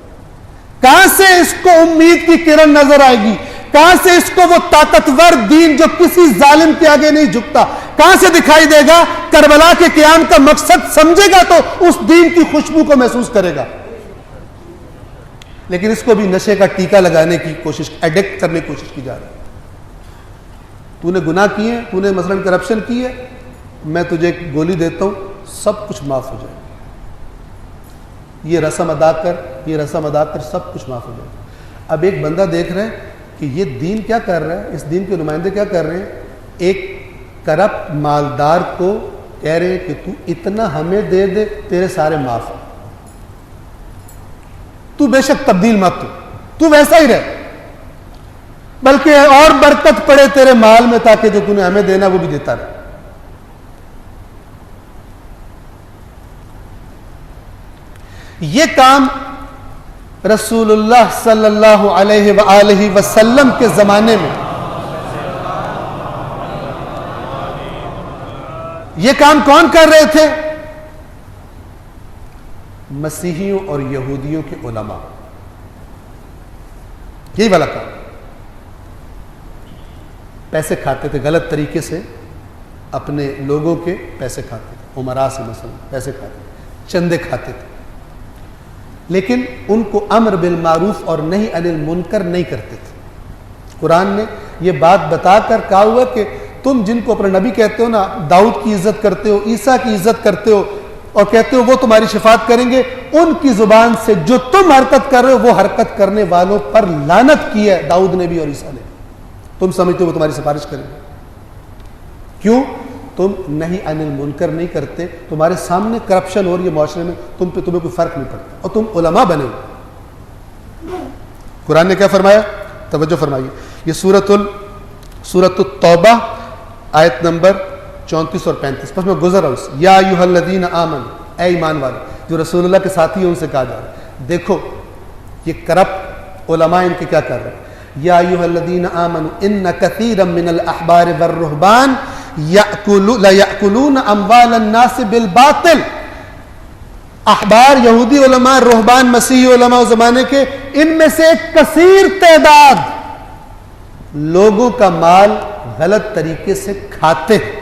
کہاں سے اس کو امید کی کرن نظر آئے گی, کہاں سے اس کو وہ طاقتور دین جو کسی ظالم کے آگے نہیں جھکتا کہاں سے دکھائی دے گا. کربلا کے قیام کا مقصد سمجھے گا تو اس دین کی خوشبو کو محسوس کرے گا. لیکن اس کو بھی نشے کا ٹیکا لگانے کی کوشش, ایڈکٹ کرنے کی کوشش کی جا رہی ہے. تو نے گناہ کیے, تو نے مثلا کرپشن کی ہے, میں تجھے ایک گولی دیتا ہوں سب کچھ معاف ہو جائے. یہ رسم ادا کر, یہ رسم ادا کر, سب کچھ معاف ہو جائے. اب ایک بندہ دیکھ رہے ہیں کہ یہ دین کیا کر رہا ہے, اس دین کے نمائندے کیا کر رہے ہیں, ایک کرپٹ مالدار کو کہہ رہے ہیں کہ تو اتنا ہمیں دے دے تیرے سارے معاف ہیں, تو بے شک تبدیل مت ہو, تو ویسا ہی رہ, بلکہ اور برکت پڑے تیرے مال میں تاکہ جو تو نے ہمیں دینا وہ بھی دیتا رہے. یہ کام رسول اللہ صلی اللہ علیہ وآلہ وسلم کے زمانے میں یہ کام کون کر رہے تھے؟ مسیحیوں اور یہودیوں کے علماء. یہی والا کام. پیسے کھاتے تھے غلط طریقے سے, اپنے لوگوں کے پیسے کھاتے تھے, امراء سے مثلا پیسے کھاتے تھے, چندے کھاتے تھے, لیکن ان کو امر بالمعروف اور نہی عن المنکر نہیں کرتے تھے. قرآن نے یہ بات بتا کر کہا ہوا کہ تم جن کو اپنا نبی کہتے ہو نا, داؤد کی عزت کرتے ہو, عیسیٰ کی عزت کرتے ہو اور کہتے ہو وہ تمہاری شفاعت کریں گے, ان کی زبان سے جو تم حرکت کر رہے ہو وہ حرکت کرنے والوں پر لعنت کی ہے داؤد نے بھی اور عیسیٰ نے. تم سمجھتے ہو وہ تمہاری سفارش کریں گے, کیوں؟ تم نہی عن المنکر نہیں کرتے, تمہارے سامنے کرپشن ہو رہی ہے معاشرے میں, تمہیں کوئی فرق نہیں پڑتا, اور تم علماء بنے ہو. قرآن نے کیا فرمایا, توجہ فرمائیے. یہ سورۃ التوبہ آیت نمبر 34 اور 35. بس میں گزر رہا ہوں. یا ایھا الذین آمنوا، اے ایمان والے. جو رسول اللہ کے ساتھی ہیں ان سے کہا جا رہا ہے. دیکھو یہ کرپٹ علماء ان کے کیا کر رہے ہیں. یا ایھا الذین آمنوا ان کثیرا من الاحبار والرہبان یأکلون اموال الناس بالباطل. احبار یہودی علماء، رہبان مسیحی علماء زمانے کے، ان میں سے ایک کثیر تعداد لوگوں کا مال غلط طریقے سے کھاتے ہیں.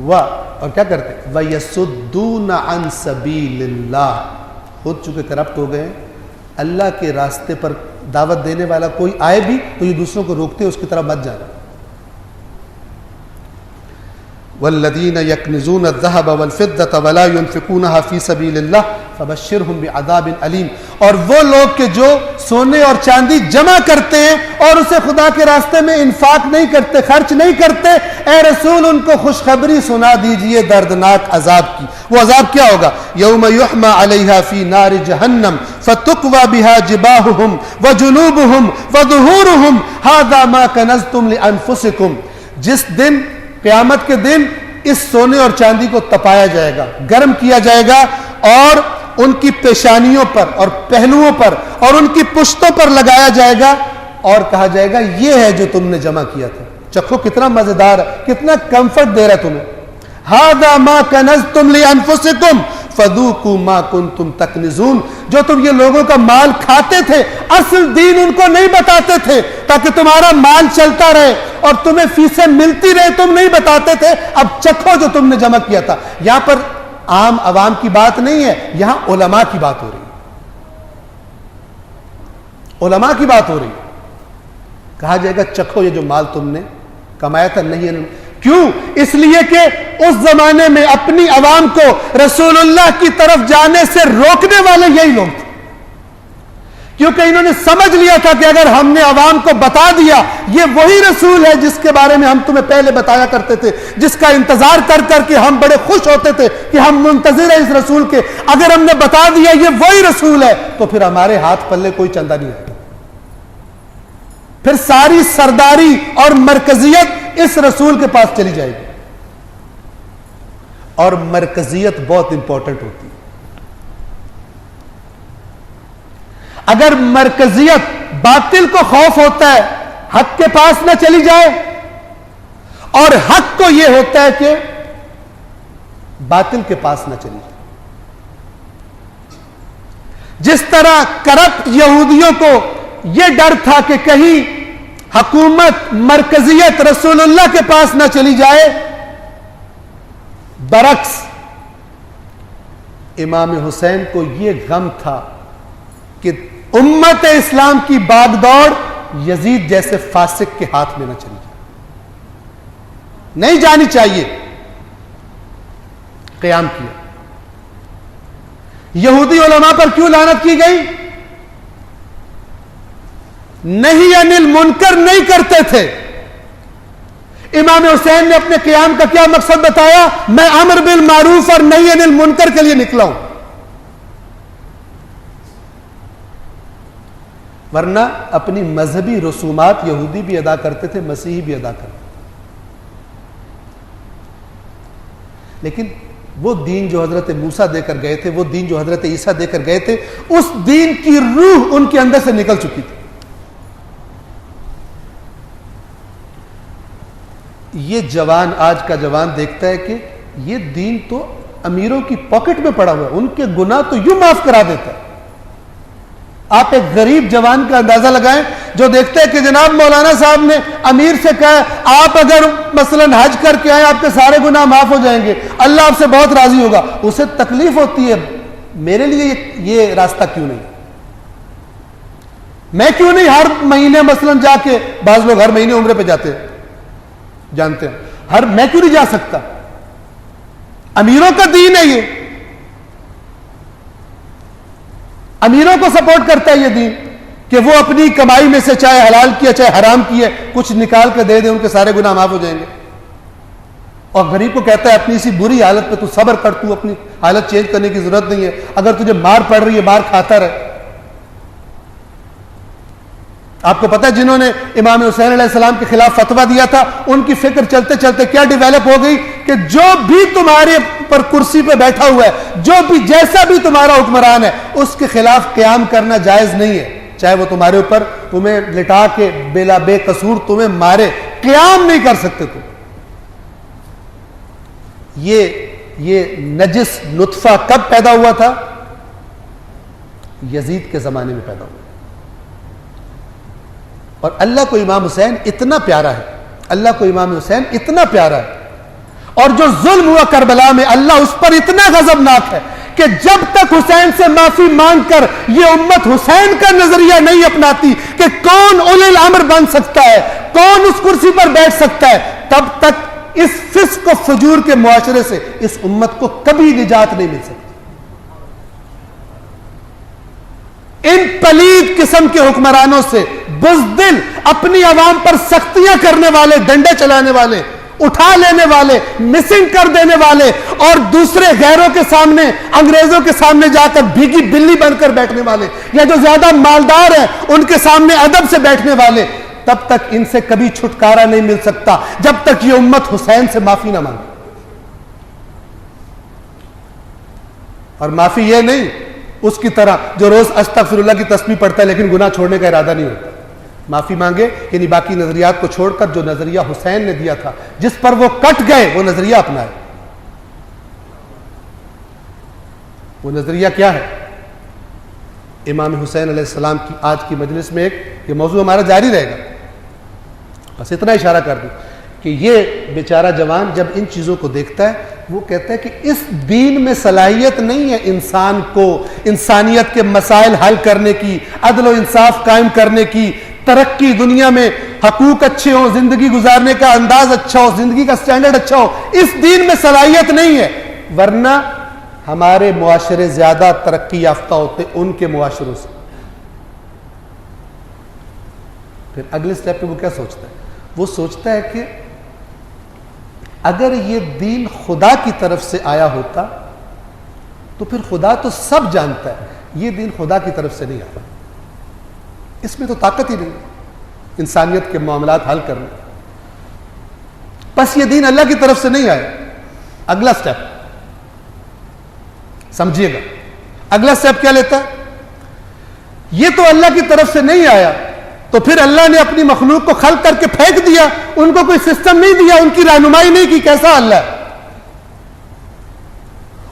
اور کیا کرتے ہیں؟ وَيَسُدُّونَ عَن سَبِيلِ اللَّهِ. خود چونکہ کرپٹ ہو گئے، اللہ کے راستے پر دعوت دینے والا کوئی آئے بھی تو یہ دوسروں کو روکتے ہیں اس کی طرف مت جانا. والذین یکنزون الذهب والفضة ولا ينفقونها فی سبیل اللہ فبشرهم بعذاب علیم. اور وہ لوگ کہ جو سونے اور چاندی جمع کرتے ہیں اور اسے خدا کے راستے میں انفاق نہیں کرتے، خرچ نہیں کرتے، اے رسول ان کو خوشخبری سنا دیجئے دردناک عذاب کی. وہ عذاب کیا ہوگا؟ یوم یحمى علیہا فی نار جہنم فتقوی بها جباہہم وجنوبہم وظہورہم ھذا ما کنزتم لانفسکم. جس دن، قیامت کے دن، اس سونے اور چاندی کو تپایا جائے گا، گرم کیا جائے گا اور ان کی پیشانیوں پر اور پہلوؤں پر اور ان کی پشتوں پر لگایا جائے گا اور کہا جائے گا یہ ہے جو تم نے جمع کیا تھا. چکھو کتنا مزیدار ہے، کتنا کمفرٹ دے رہا ہے تمہیں. ھذا ما کنزتم لانفسکم فذوقوا ما کنتم تکنزون. جو تم یہ لوگوں کا مال کھاتے تھے، اصل دین ان کو نہیں بتاتے تھے تاکہ تمہارا مال چلتا رہے اور تمہیں فیسیں ملتی رہے، تم نہیں بتاتے تھے. اب چکھو جو تم نے جمع کیا تھا. یہاں پر عام عوام کی بات نہیں ہے، یہاں علماء کی بات ہو رہی ہے. علماء کی بات ہو رہی ہے. کہا جائے گا چکھو یہ جو مال تم نے کمایا تھا. نہیں، کیوں؟ اس لیے کہ اس زمانے میں اپنی عوام کو رسول اللہ کی طرف جانے سے روکنے والے یہی لوگ تھے، کیونکہ انہوں نے سمجھ لیا تھا کہ اگر ہم نے عوام کو بتا دیا یہ وہی رسول ہے جس کے بارے میں ہم تمہیں پہلے بتایا کرتے تھے، جس کا انتظار کر کر کے ہم بڑے خوش ہوتے تھے کہ ہم منتظر ہیں اس رسول کے، اگر ہم نے بتا دیا یہ وہی رسول ہے تو پھر ہمارے ہاتھ پلے کوئی چندہ نہیں آئے گا. پھر ساری سرداری اور مرکزیت اس رسول کے پاس چلی جائے گی. اور مرکزیت بہت امپورٹنٹ ہوتی ہے. اگر مرکزیت، باطل کو خوف ہوتا ہے حق کے پاس نہ چلی جائے، اور حق کو یہ ہوتا ہے کہ باطل کے پاس نہ چلی جائے. جس طرح کرپٹ یہودیوں کو یہ ڈر تھا کہ کہیں حکومت، مرکزیت رسول اللہ کے پاس نہ چلی جائے، برعکس امام حسین کو یہ غم تھا کہ امت اسلام کی باغ دوڑ یزید جیسے فاسق کے ہاتھ میں نہ چلی جائے، نہیں جانی چاہیے. قیام کیا. یہودی علماء پر کیوں لعنت کی گئی؟ نہیں انل منکر نہیں کرتے تھے. امام حسین نے اپنے قیام کا کیا مقصد بتایا؟ میں امر بالمعروف اور نہیں انل منکر کے لیے نکلا ہوں. ورنہ اپنی مذہبی رسومات یہودی بھی ادا کرتے تھے، مسیحی بھی ادا کرتے. لیکن وہ دین جو حضرت موسیٰ دے کر گئے تھے، وہ دین جو حضرت عیسیٰ دے کر گئے تھے، اس دین کی روح ان کے اندر سے نکل چکی تھی. یہ جوان، آج کا جوان دیکھتا ہے کہ یہ دین تو امیروں کی پاکٹ میں پڑا ہوا ہے، ان کے گناہ تو یوں معاف کرا دیتا ہے. آپ ایک غریب جوان کا اندازہ لگائیں جو دیکھتے ہیں کہ جناب مولانا صاحب نے امیر سے کہا آپ اگر مثلا حج کر کے آئیں آپ کے سارے گناہ معاف ہو جائیں گے، اللہ آپ سے بہت راضی ہوگا. اسے تکلیف ہوتی ہے، میرے لیے یہ راستہ کیوں نہیں؟ میں کیوں نہیں ہر مہینے مثلا جا کے، بعض لوگ ہر مہینے عمرے پہ جاتے ہیں، جانتے ہیں، میں کیوں نہیں جا سکتا؟ امیروں کا دین ہے یہ، امیروں کو سپورٹ کرتا ہے یہ دین کہ وہ اپنی کمائی میں سے چاہے حلال کیا چاہے حرام کیا کچھ نکال کے دے دے، ان کے سارے گناہ معاف ہو جائیں گے. اور غریب کو کہتا ہے اپنی اسی بری حالت پہ تو صبر کر، تو اپنی حالت چینج کرنے کی ضرورت نہیں ہے، اگر تجھے مار پڑ رہی ہے مار کھاتا رہے. آپ کو پتہ ہے جنہوں نے امام حسین علیہ السلام کے خلاف فتویٰ دیا تھا، ان کی فکر چلتے چلتے کیا ڈیویلپ ہو گئی کہ جو بھی تمہارے پر کرسی پہ بیٹھا ہوا ہے، جو بھی جیسا بھی تمہارا حکمران ہے، اس کے خلاف قیام کرنا جائز نہیں ہے، چاہے وہ تمہارے اوپر تمہیں لٹا کے بلا بے قصور تمہیں مارے، قیام نہیں کر سکتے تم۔ یہ نجس نطفہ کب پیدا ہوا تھا؟ یزید کے زمانے میں پیدا ہوا، اور اللہ کو امام حسین اتنا پیارا ہے، اللہ کو امام حسین اتنا پیارا ہے، اور جو ظلم ہوا کربلا میں اللہ اس پر اتنا غضبناک ہے کہ جب تک حسین سے معافی مانگ کر یہ امت حسین کا نظریہ نہیں اپناتی کہ کون اولی الامر بن سکتا ہے، کون اس کرسی پر بیٹھ سکتا ہے، تب تک اس فسق و فجور کے معاشرے سے اس امت کو کبھی نجات نہیں مل سکتی۔ ان پلید قسم کے حکمرانوں سے بزدل، اپنی عوام پر سختیاں کرنے والے، ڈنڈے چلانے والے، اٹھا لینے والے، مسنگ کر دینے والے، اور دوسرے غیروں کے سامنے، انگریزوں کے سامنے جا کر بھیگی بلی بن کر بیٹھنے والے، یا جو زیادہ مالدار ہیں ان کے سامنے ادب سے بیٹھنے والے، تب تک ان سے کبھی چھٹکارا نہیں مل سکتا جب تک یہ امت حسین سے معافی نہ مانگے۔ اور معافی یہ نہیں اس کی طرح جو روز استغفر اللہ کی تسبیح پڑھتا ہے لیکن گناہ چھوڑنے کا ارادہ نہیں ہوتا، معافی مانگے یعنی باقی نظریات کو چھوڑ کر جو نظریہ حسین نے دیا تھا، جس پر وہ کٹ گئے، وہ نظریہ اپنائے۔ وہ نظریہ کیا ہے؟ امام حسین علیہ السلام کی آج کی مجلس میں یہ موضوع ہمارا جاری رہے گا، بس اتنا اشارہ کر دوں کہ یہ بیچارہ جوان جب ان چیزوں کو دیکھتا ہے، وہ کہتا ہے کہ اس دین میں صلاحیت نہیں ہے انسان کو انسانیت کے مسائل حل کرنے کی، عدل و انصاف قائم کرنے کی، ترقی، دنیا میں حقوق اچھے ہوں، زندگی گزارنے کا انداز اچھا ہو، زندگی کا سٹینڈرڈ اچھا ہو، اس دین میں صلاحیت نہیں ہے۔ ورنہ ہمارے معاشرے زیادہ ترقی یافتہ ہوتے ان کے معاشروں سے۔ پھر اگلے سٹیپ پہ وہ کیا سوچتا ہے؟ وہ سوچتا ہے کہ اگر یہ دین خدا کی طرف سے آیا ہوتا تو پھر خدا تو سب جانتا ہے، یہ دین خدا کی طرف سے نہیں آتا، اس میں تو طاقت ہی نہیں انسانیت کے معاملات حل کرنے، بس یہ دین اللہ کی طرف سے نہیں آیا۔ اگلا سٹیپ سمجھیے گا، اگلا سٹیپ کیا لیتا ہے؟ یہ تو اللہ کی طرف سے نہیں آیا، تو پھر اللہ نے اپنی مخلوق کو خلق کر کے پھینک دیا، ان کو کوئی سسٹم نہیں دیا، ان کی رہنمائی نہیں کی، کیسا اللہ ہے؟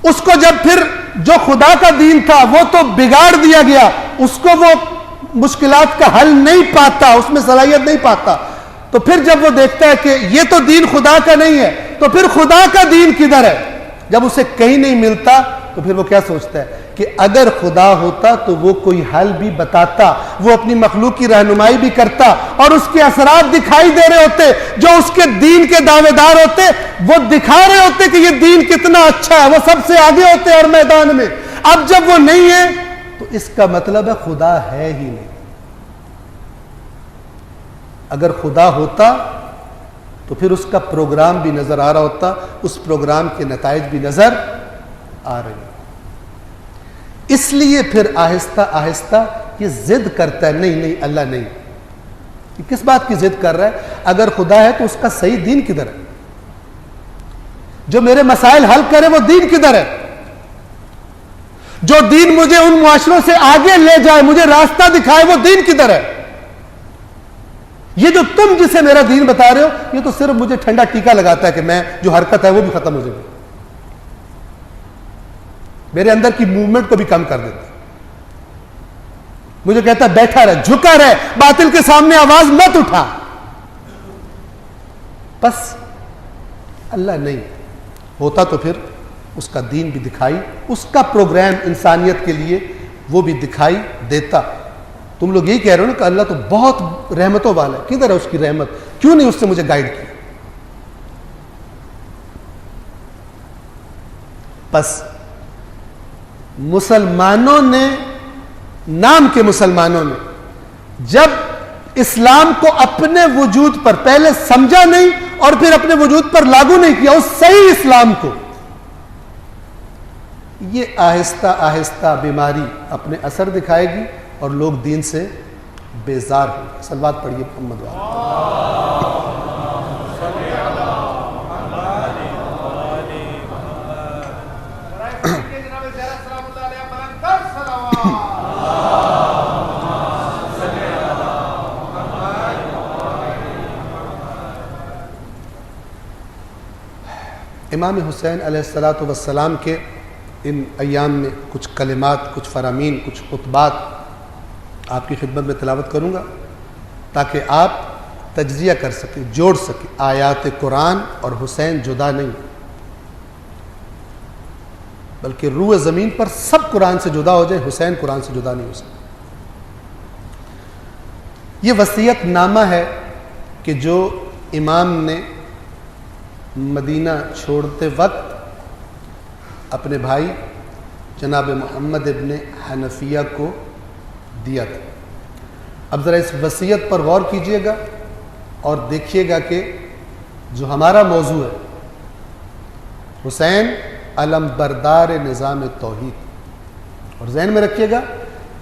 اس کو جب پھر جو خدا کا دین تھا وہ تو بگاڑ دیا گیا، اس کو وہ مشکلات کا حل نہیں پاتا، اس میں صلاحیت نہیں پاتا، تو پھر جب وہ دیکھتا ہے کہ یہ تو دین خدا کا نہیں ہے، تو پھر خدا کا دین کدھر ہے؟ جب اسے کہیں نہیں ملتا تو پھر وہ کیا سوچتا ہے کہ اگر خدا ہوتا تو وہ کوئی حل بھی بتاتا، وہ اپنی مخلوق کی رہنمائی بھی کرتا، اور اس کے اثرات دکھائی دے رہے ہوتے، جو اس کے دین کے دعوے دار ہوتے وہ دکھا رہے ہوتے کہ یہ دین کتنا اچھا ہے، وہ سب سے آگے ہوتے اور میدان میں۔ اب جب وہ نہیں ہے تو اس کا مطلب ہے خدا ہے ہی نہیں۔ اگر خدا ہوتا تو پھر اس کا پروگرام بھی نظر آ رہا ہوتا، اس پروگرام کے نتائج بھی نظر آ رہے ہیں۔ اس لیے پھر آہستہ آہستہ یہ ضد کرتا ہے، نہیں اللہ نہیں۔ یہ کس بات کی ضد کر رہا ہے؟ اگر خدا ہے تو اس کا صحیح دین کدھر ہے؟ جو میرے مسائل حل کرے وہ دین کدھر ہے؟ جو دین مجھے ان معاشروں سے آگے لے جائے، مجھے راستہ دکھائے، وہ دین کدھر ہے؟ یہ جو تم جسے میرا دین بتا رہے ہو، یہ تو صرف مجھے ٹھنڈا ٹیکا لگاتا ہے کہ میں جو حرکت ہے وہ بھی ختم ہو جائے، میرے اندر کی موومنٹ کو بھی کم کر دیتا ہے۔ مجھے کہتا ہے بیٹھا رہ، جھکا رہ، باطل کے سامنے آواز مت اٹھا۔ بس اللہ نہیں ہوتا تو پھر اس کا دین بھی دکھائی، اس کا پروگرام انسانیت کے لیے وہ بھی دکھائی دیتا۔ تم لوگ یہی کہہ رہے ہو نا کہ اللہ تو بہت رحمتوں والا ہے، کدھر ہے اس کی رحمت؟ کیوں نہیں اس سے مجھے گائیڈ کیا؟ بس مسلمانوں نے، نام کے مسلمانوں نے، جب اسلام کو اپنے وجود پر پہلے سمجھا نہیں اور پھر اپنے وجود پر لاگو نہیں کیا، اس صحیح اسلام کو، یہ آہستہ آہستہ بیماری اپنے اثر دکھائے گی اور لوگ دین سے بیزار ہوں گے۔ صلوات پڑھیے محمد والے۔ امام حسین علیہ الصلاۃ والسلام کے ان ایام میں کچھ کلمات، کچھ فرامین، کچھ خطبات آپ کی خدمت میں تلاوت کروں گا تاکہ آپ تجزیہ کر سکیں، جوڑ سکیں۔ آیات قرآن اور حسین جدا نہیں، بلکہ روح زمین پر سب قرآن سے جدا ہو جائے، حسین قرآن سے جدا نہیں ہو سکتا۔ یہ وصیت نامہ ہے کہ جو امام نے مدینہ چھوڑتے وقت اپنے بھائی جناب محمد ابن حنفیہ کو دیا تھا۔ اب ذرا اس وصیت پر غور کیجئے گا اور دیکھیے گا کہ جو ہمارا موضوع ہے حسین علم بردار نظام توحید، اور ذہن میں رکھیے گا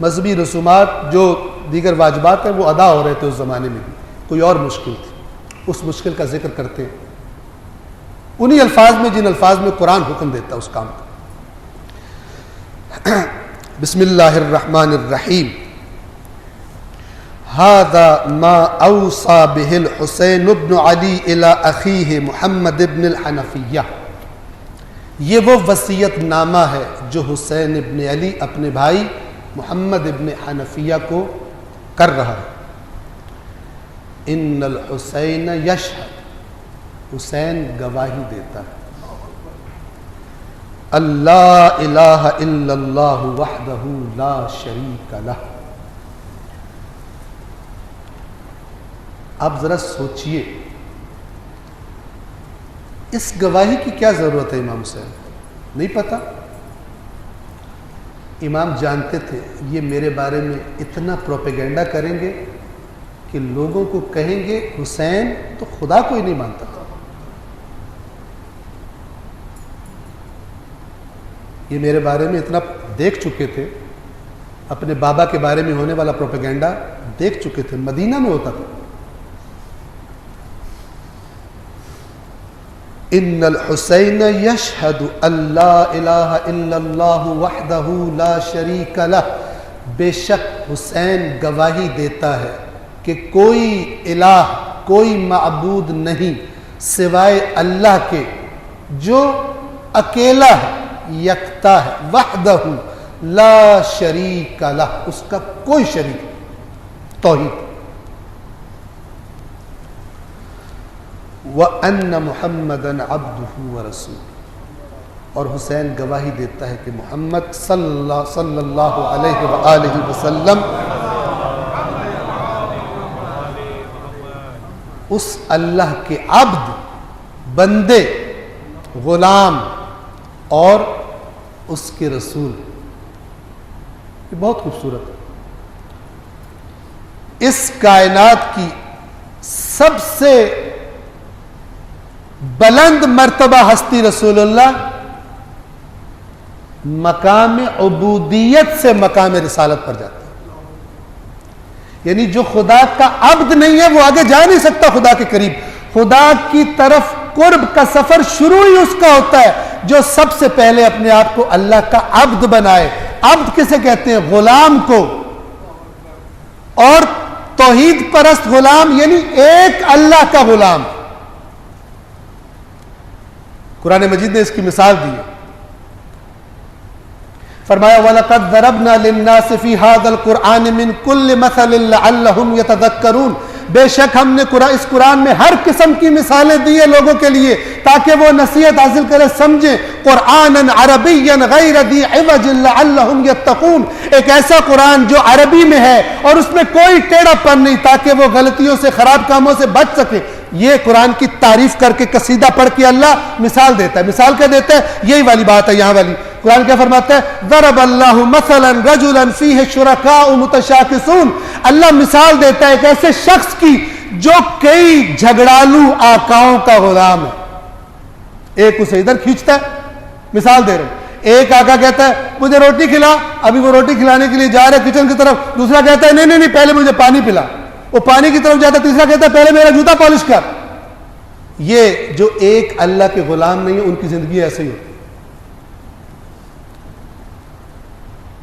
مذہبی رسومات جو دیگر واجبات ہیں وہ ادا ہو رہے تھے اس زمانے میں بھی، کوئی اور مشکل تھی، اس مشکل کا ذکر کرتے ہیں انہی الفاظ میں جن الفاظ میں قرآن حکم دیتا ہے اس کام کا۔ بسم اللہ الرحمن الرحیم۔ ھذا ما اوصى به الحسین بن علی الی اخیہ محمد بن الحنفیہ، یہ وہ وصیت نامہ ہے جو حسین ابن علی اپنے بھائی محمد ابن حنفیہ کو کر رہا ہے۔ ان الحسین یشہد، حسین گواہی دیتا ہے، اللہ الہ الا اللہ وحدہ لا شریک لہ۔ آپ ذرا سوچئے اس گواہی کی کیا ضرورت ہے امام حسین؟ نہیں پتا؟ امام جانتے تھے یہ میرے بارے میں اتنا پروپیگنڈا کریں گے کہ لوگوں کو کہیں گے حسین تو خدا کو ہی نہیں مانتا تھا۔ یہ میرے بارے میں اتنا دیکھ چکے تھے، اپنے بابا کے بارے میں ہونے والا پروپیگنڈا دیکھ چکے تھے، مدینہ میں ہوتا تھا۔ ان الحسین یشہد اللہ الہ الا اللہ وحدہ لا شریک لہ، بے شک حسین گواہی دیتا ہے کہ کوئی الہ، کوئی معبود نہیں سوائے اللہ کے جو اکیلا ہے، یکتا ہے، وحدہ لا شریک لہ، اس کا کوئی شریک نہیں، توحید۔ وَأَنَّ مُحَمَّدًا عَبْدُهُ وَرَسُولُهُ، اور حسین گواہی دیتا ہے کہ محمد صلی اللہ علیہ وآلہ وسلم اس اللہ کے عبد، بندے، غلام اور اس کے رسول۔ یہ بہت خوبصورت ہے۔ اس کائنات کی سب سے بلند مرتبہ ہستی رسول اللہ مقام عبودیت سے مقام رسالت پر جاتا ہے، یعنی جو خدا کا عبد نہیں ہے وہ آگے جا نہیں سکتا خدا کے قریب۔ خدا کی طرف قرب کا سفر شروع ہی اس کا ہوتا ہے جو سب سے پہلے اپنے آپ کو اللہ کا عبد بنائے۔ عبد کسے کہتے ہیں؟ غلام کو، اور توحید پرست غلام یعنی ایک اللہ کا غلام۔ قرآن مجید نے اس کی مثال دی ہے، فرمایا وَلَقَدْ ضَرَبْنَا لِلنَّاسِ فِي هَذَا الْقُرْآنِ مِنْ كُلِّ مَثَلٍ لَعَلَّهُمْ يَتَذَكَّرُونَ، بے شک ہم نے اس قرآن میں ہر قسم کی مثالیں دی ہیں لوگوں کے لیے تاکہ وہ نصیحت حاصل کریں، سمجھیں۔ قرآناً عربیاً غیر ذی عوج لعلہم یتقون، ایک ایسا قرآن جو عربی میں ہے اور اس میں کوئی ٹیڑھا پن نہیں تاکہ وہ غلطیوں سے، خراب کاموں سے بچ سکے۔ یہ قرآن کی تعریف کر کے قصیدہ پڑھ کے اللہ مثال دیتا ہے۔ مثال کیا دیتا ہے؟ یہی والی بات ہے یہاں والی۔ قرآن کیا فرماتا ہے؟ ضرب اللہ مثلا رجلا فیہ شرکاء متشاکسون، اللہ مثال دیتا ہے ایک ایسے شخص کی جو کئی جھگڑالو آقاؤں کا غلام ہے۔ ایک اسے ادھر کھینچتا ہے، مثال دے رہے ہیں، ایک آقا کہتا ہے مجھے روٹی کھلا، ابھی وہ روٹی کھلانے کے لیے جا رہا ہے کچن کی طرف، دوسرا کہتا ہے نہیں پہلے مجھے پانی پلا، وہ پانی کی طرف جاتا ہے، تیسرا کہتا ہے پہلے میرا جوتا پالش کر۔ یہ جو ایک اللہ کے غلام نہیں ہے ان کی زندگی ایسے ہی ہوتی۔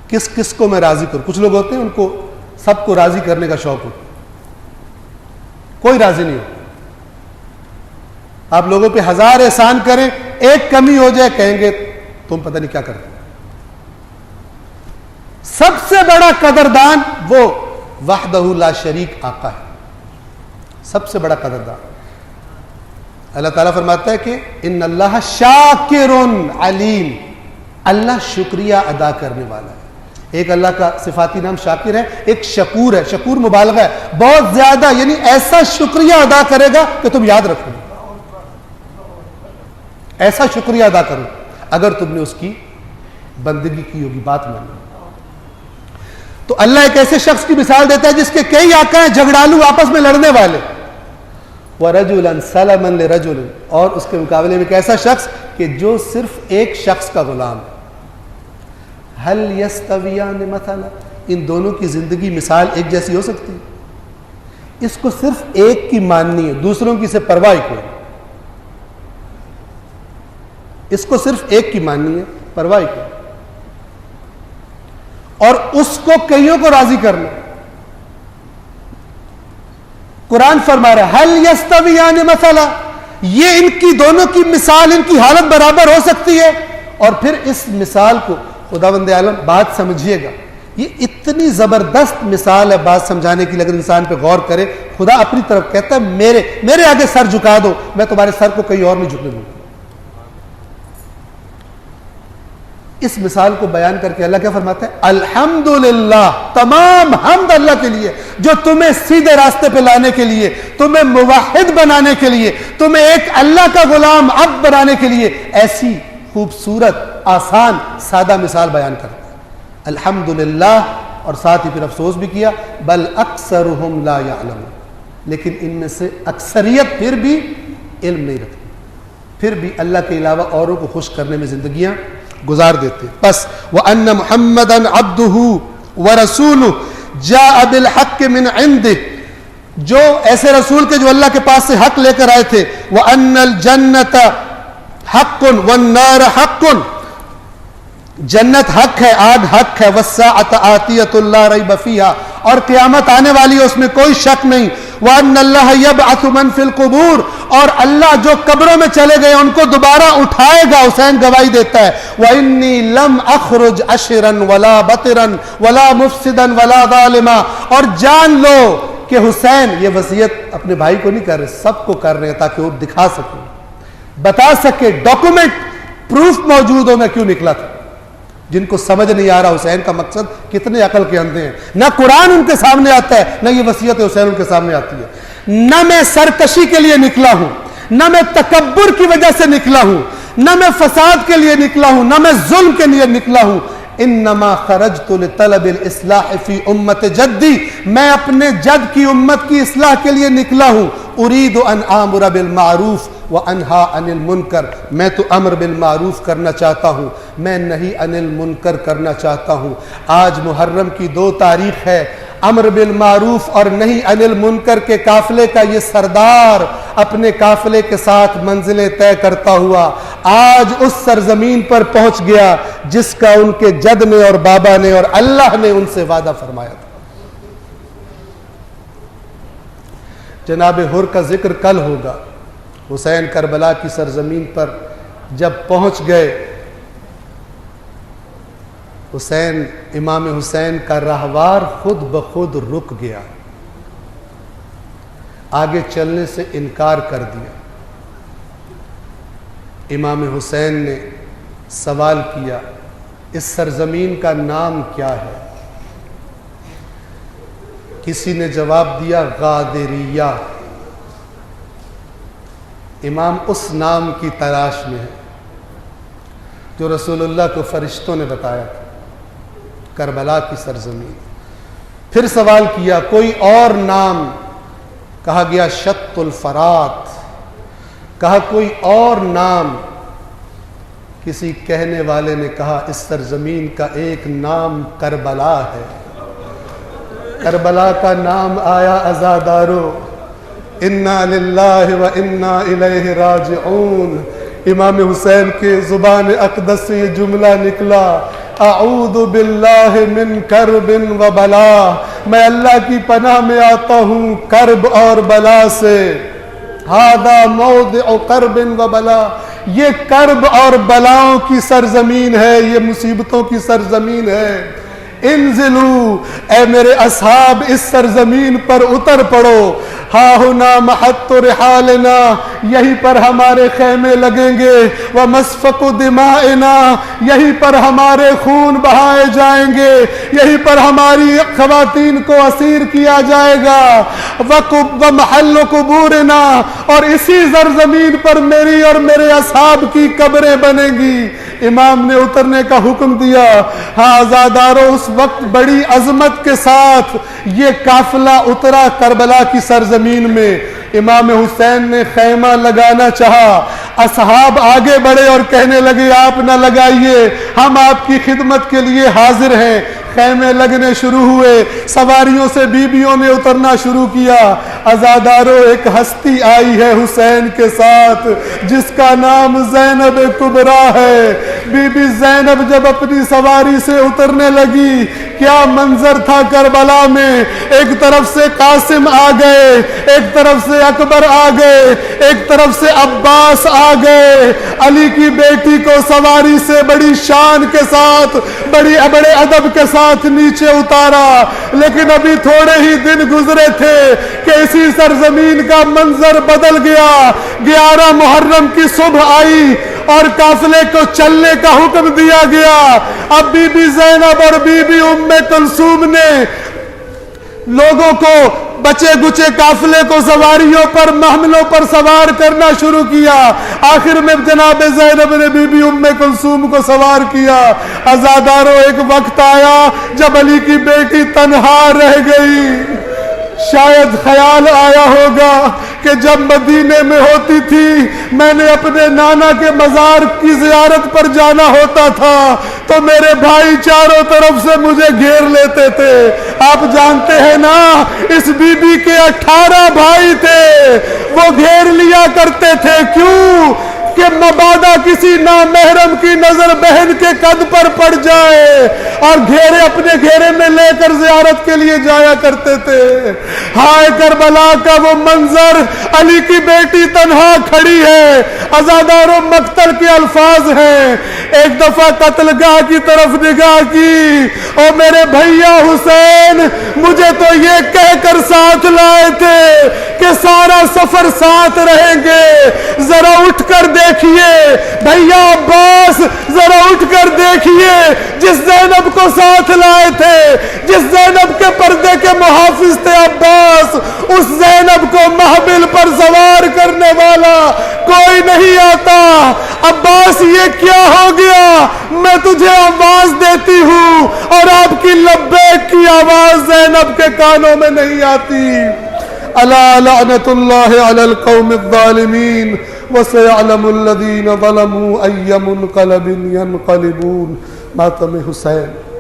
کس کس کو میں راضی کروں؟ کچھ لوگ ہوتے ہیں ان کو سب کو راضی کرنے کا شوق ہوتا، کوئی راضی نہیں ہوتا۔ آپ لوگوں پہ ہزار احسان کریں، ایک کمی ہو جائے کہیں گے تم پتہ نہیں کیا کرتے۔ سب سے بڑا قدردان وہ وحدہ لا شریک آقا ہے، سب سے بڑا قدردان۔ اللہ تعالیٰ فرماتا ہے کہ ان اللہ شاکر علیم، اللہ شکریہ ادا کرنے والا ہے۔ ایک اللہ کا صفاتی نام شاکر ہے، ایک شکور ہے، شکور مبالغہ ہے، بہت زیادہ، یعنی ایسا شکریہ ادا کرے گا کہ تم یاد رکھو گے، ایسا شکریہ ادا کرو اگر تم نے اس کی بندگی کی ہوگی، بات مانو۔ تو اللہ ایک ایسے شخص کی مثال دیتا ہے جس کے کئی آقا ہیں، جھگڑالو، آپس میں لڑنے والے، وَرَجُلًا سَلَمًا لِرَجُلٍ، اور اس کے مقابلے میں ایک ایسا شخص کہ جو صرف ایک شخص کا غلام ہے۔ هَلْ يَسْتَوِيَانِ مَثَلًا، ان دونوں کی زندگی مثال ایک جیسی ہو سکتی ہے؟ اس کو صرف ایک کی ماننی ہے، دوسروں کی سے پرواہ کوئی، اس کو صرف ایک کی ماننی ہے، پرواہ کوئی، اور اس کو کئیوں کو راضی کرنا۔ قرآن فرما رہا ہے هَلْ يَسْتَوِيَانِ مَثَلًا، یہ ان کی دونوں کی مثال، ان کی حالت برابر ہو سکتی ہے؟ اور پھر اس مثال کو خداوند عالم، بات سمجھیے گا، یہ اتنی زبردست مثال ہے بات سمجھانے کے لیے، اگر انسان پہ غور کرے۔ خدا اپنی طرف کہتا ہے میرے آگے سر جھکا دو، میں تمہارے سر کو کہیں اور نہیں جھکنے دوں گا۔ اس مثال کو بیان کر کے اللہ کیا فرماتا ہے؟ الحمدللہ، تمام حمد اللہ کے لیے جو تمہیں سیدھے راستے پہ لانے کے لیے، تمہیں موحد بنانے کے لیے، تمہیں ایک اللہ کا غلام عبد بنانے کے لیے ایسی خوبصورت، آسان، سادہ مثال بیان کرتا ہے۔ الحمدللہ، اور ساتھ ہی پھر افسوس بھی کیا بل اکثرہم لا یعلمون، لیکن ان میں سے اکثریت پھر بھی علم نہیں رکھتی، پھر بھی اللہ کے علاوہ اوروں کو خوش کرنے میں زندگیاں گزار دیتے۔ بس وَأَنَّ مُحَمَّدًا عَبْدُهُ وَرَسُولُهُ جَاءَ بِالْحَقِّ مِنْ عِنْدِهِ، جو ایسے رسول کے جو اللہ کے پاس سے حق لے کر آئے تھے۔ وَأَنَّ الْجَنَّةَ حَقٌّ وَالنَّارَ حَقٌّ، جنت حق ہے، آگ حق ہے۔ وَالسَّاعَةُ آتِيَةٌ لَا رَيْبَ فِيهَا، اور قیامت آنے والی ہے، اس میں کوئی شک نہیں۔ وَأَنَّ اللَّهَ يَبْعَثُ مَن فِي الْقُبُورِ، اور اللہ جو قبروں میں چلے گئے ان کو دوبارہ اٹھائے گا۔ حسین گواہی دیتا ہے وَإِنِّي لَمْ أَخْرُجْ عَشِرًا وَلَا بَطِرًا وَلَا مُفْسِدًا وَلَا ظَالِمًا، اور جان لو کہ حسین یہ وصیت اپنے بھائی کو نہیں کر رہے، سب کو کر رہے ہیں، تاکہ وہ دکھا سکے، بتا سکے، ڈاکومنٹ، پروف موجود ہو میں کیوں نکلا تھا۔ جن کو سمجھ نہیں آ رہا حسین کا مقصد، کتنے عقل کے اندھے ہیں، نہ قرآن ان کے سامنے آتا ہے، نہ یہ وصیت حسین ان کے سامنے آتی ہے۔ نہ میں سرکشی کے لیے نکلا ہوں، نہ میں تکبر کی وجہ سے نکلا ہوں، نہ میں فساد کے لیے نکلا ہوں، نہ میں ظلم کے لیے نکلا ہوں۔ انما خرجت لطلب الاصلاح فی امت جدی، میں اپنے جد کی امت کی اصلاح کے لیے نکلا ہوں۔ اريد ان آمر بالمعروف وانہا عن المنکر، میں تو امر بالمعروف کرنا چاہتا ہوں، میں نہی عن المنکر کرنا چاہتا ہوں۔ آج محرم کی 2 تاریخ ہے، امر بالمعروف اور نہی عن المنکر کے قافلے کا یہ سردار اپنے قافلے کے ساتھ منزلیں طے کرتا ہوا آج اس سرزمین پر پہنچ گیا جس کا ان کے جد نے اور بابا نے اور اللہ نے ان سے وعدہ فرمایا تھا۔ جناب حر کا ذکر کل ہوگا۔ حسین کربلا کی سرزمین پر جب پہنچ گئے، حسین، امام حسین کا راہوار خود بخود رک گیا، آگے چلنے سے انکار کر دیا۔ امام حسین نے سوال کیا، اس سرزمین کا نام کیا ہے؟ کسی نے جواب دیا غادریہ۔ امام اس نام کی تلاش میں ہے جو رسول اللہ کو فرشتوں نے بتایا تھا، کربلا کی سرزمین۔ پھر سوال کیا کوئی اور نام، کہا گیا شط الفرات، کہا کوئی اور نام، کسی کہنے والے نے کہا اس سرزمین کا ایک نام کربلا ہے، کربلا کا نام آیا عزادارو، انا للہ و انا الیہ راجعون۔ امام حسین کے زبان اقدس سے یہ جملہ نکلا، اعوذ باللہ من کرب و بلا، میں اللہ کی پناہ میں آتا ہوں کرب اور بلا سے۔ ھذا موضع کرب و بلا، یہ کرب اور بلاؤں کی سرزمین ہے، یہ مصیبتوں کی سرزمین ہے۔ انزلوا، اے میرے اصحاب اس سرزمین پر اتر پڑو، ہا ہنا محط رحالنا، یہیں پر ہمارے خیمے لگیں گے، ومسفک دمائنا، یہیں پر ہمارے خون بہائے جائیں گے، یہیں پر ہماری خواتین کو اسیر کیا جائے گا، ومحل قبورنا، اور اسی سرزمین پر میری اور میرے اصحاب کی قبریں بنیں گی۔ امام نے اترنے کا حکم دیا۔ ہاں عزادارو، اس وقت بڑی عظمت کے ساتھ یہ قافلہ اترا کربلا کی سرزمین میں۔ امام حسین نے خیمہ لگانا چاہا، اصحاب آگے بڑھے اور کہنے لگے آپ نہ لگائیے، ہم آپ کی خدمت کے لیے حاضر ہیں۔ خیمے لگنے شروع ہوئے، سواریوں سے بیویوں نے اترنا شروع کیا۔ عزادارو، ایک ہستی آئی ہے حسین کے ساتھ جس کا نام زینب کبریٰ ہے۔ بی بی زینب جب اپنی سواری سے اترنے لگی، کیا منظر تھا کربلا میں، ایک طرف سے قاسم آ گئے، ایک طرف سے اکبر آ گئے، ایک طرف سے عباس آ گئے۔ علی کی بیٹی کو سواری سے بڑی شان کے ساتھ، بڑے ادب کے ساتھ نیچے اتارا، لیکن ابھی تھوڑے ہی دن گزرے تھے کہ اسی سرزمین کا منظر بدل گیا۔ 11 محرم کی صبح آئی اور قافلے کو چلنے کا حکم دیا گیا۔ اب بی بی زینب اور بی بی ام کلثوم نے لوگوں کو، بچے گچے قافلے کو سواریوں پر، محملوں پر سوار کرنا شروع کیا۔ آخر میں جناب زینب نے بی بی ام کلثوم کو سوار کیا۔ عزادارو، ایک وقت آیا جب علی کی بیٹی تنہا رہ گئی۔ شاید خیال آیا ہوگا کہ جب مدینے میں ہوتی تھی، میں نے اپنے نانا کے مزار کی زیارت پر جانا ہوتا تھا تو میرے بھائی چاروں طرف سے مجھے گھیر لیتے تھے۔ آپ جانتے ہیں نا، اس بی بی کے 18 بھائی تھے، وہ گھیر لیا کرتے تھے۔ کیوں؟ کہ مبادا کسی نامحرم کی نظر بہن کے قد پر پڑ جائے، اور گھیرے اپنے گھیرے میں لے کر زیارت کے لیے جایا کرتے تھے۔ ہائے کربلا کا وہ منظر، علی کی بیٹی تنہا کھڑی ہے۔ عزادارو، مقتل کے الفاظ ہیں۔ ایک دفعہ قتل گاہ کی طرف نگاہ کی، اور میرے بھیا حسین مجھے تو یہ کہہ کر ساتھ لائے تھے کہ سارا سفر ساتھ رہیں گے، ذرا اٹھ کر دیکھیے بھیا عباس، ذرا اٹھ کر دیکھیے جس زینب کو ساتھ لائے تھے، جس زینب کے پردے کے محافظ تھے عباس، اس زینب کو محمل پر سوار کرنے والا کوئی نہیں آتا۔ عباس، یہ کیا ہو گیا؟ میں تجھے آواز دیتی ہوں اور آپ کی لبیک کی آواز زینب کے کانوں میں نہیں آتی۔ الا لعنت اللہ علی القوم الظالمین وسيعلم الذين ظلموا أي منقلب ينقلبون۔ ماتم حسین۔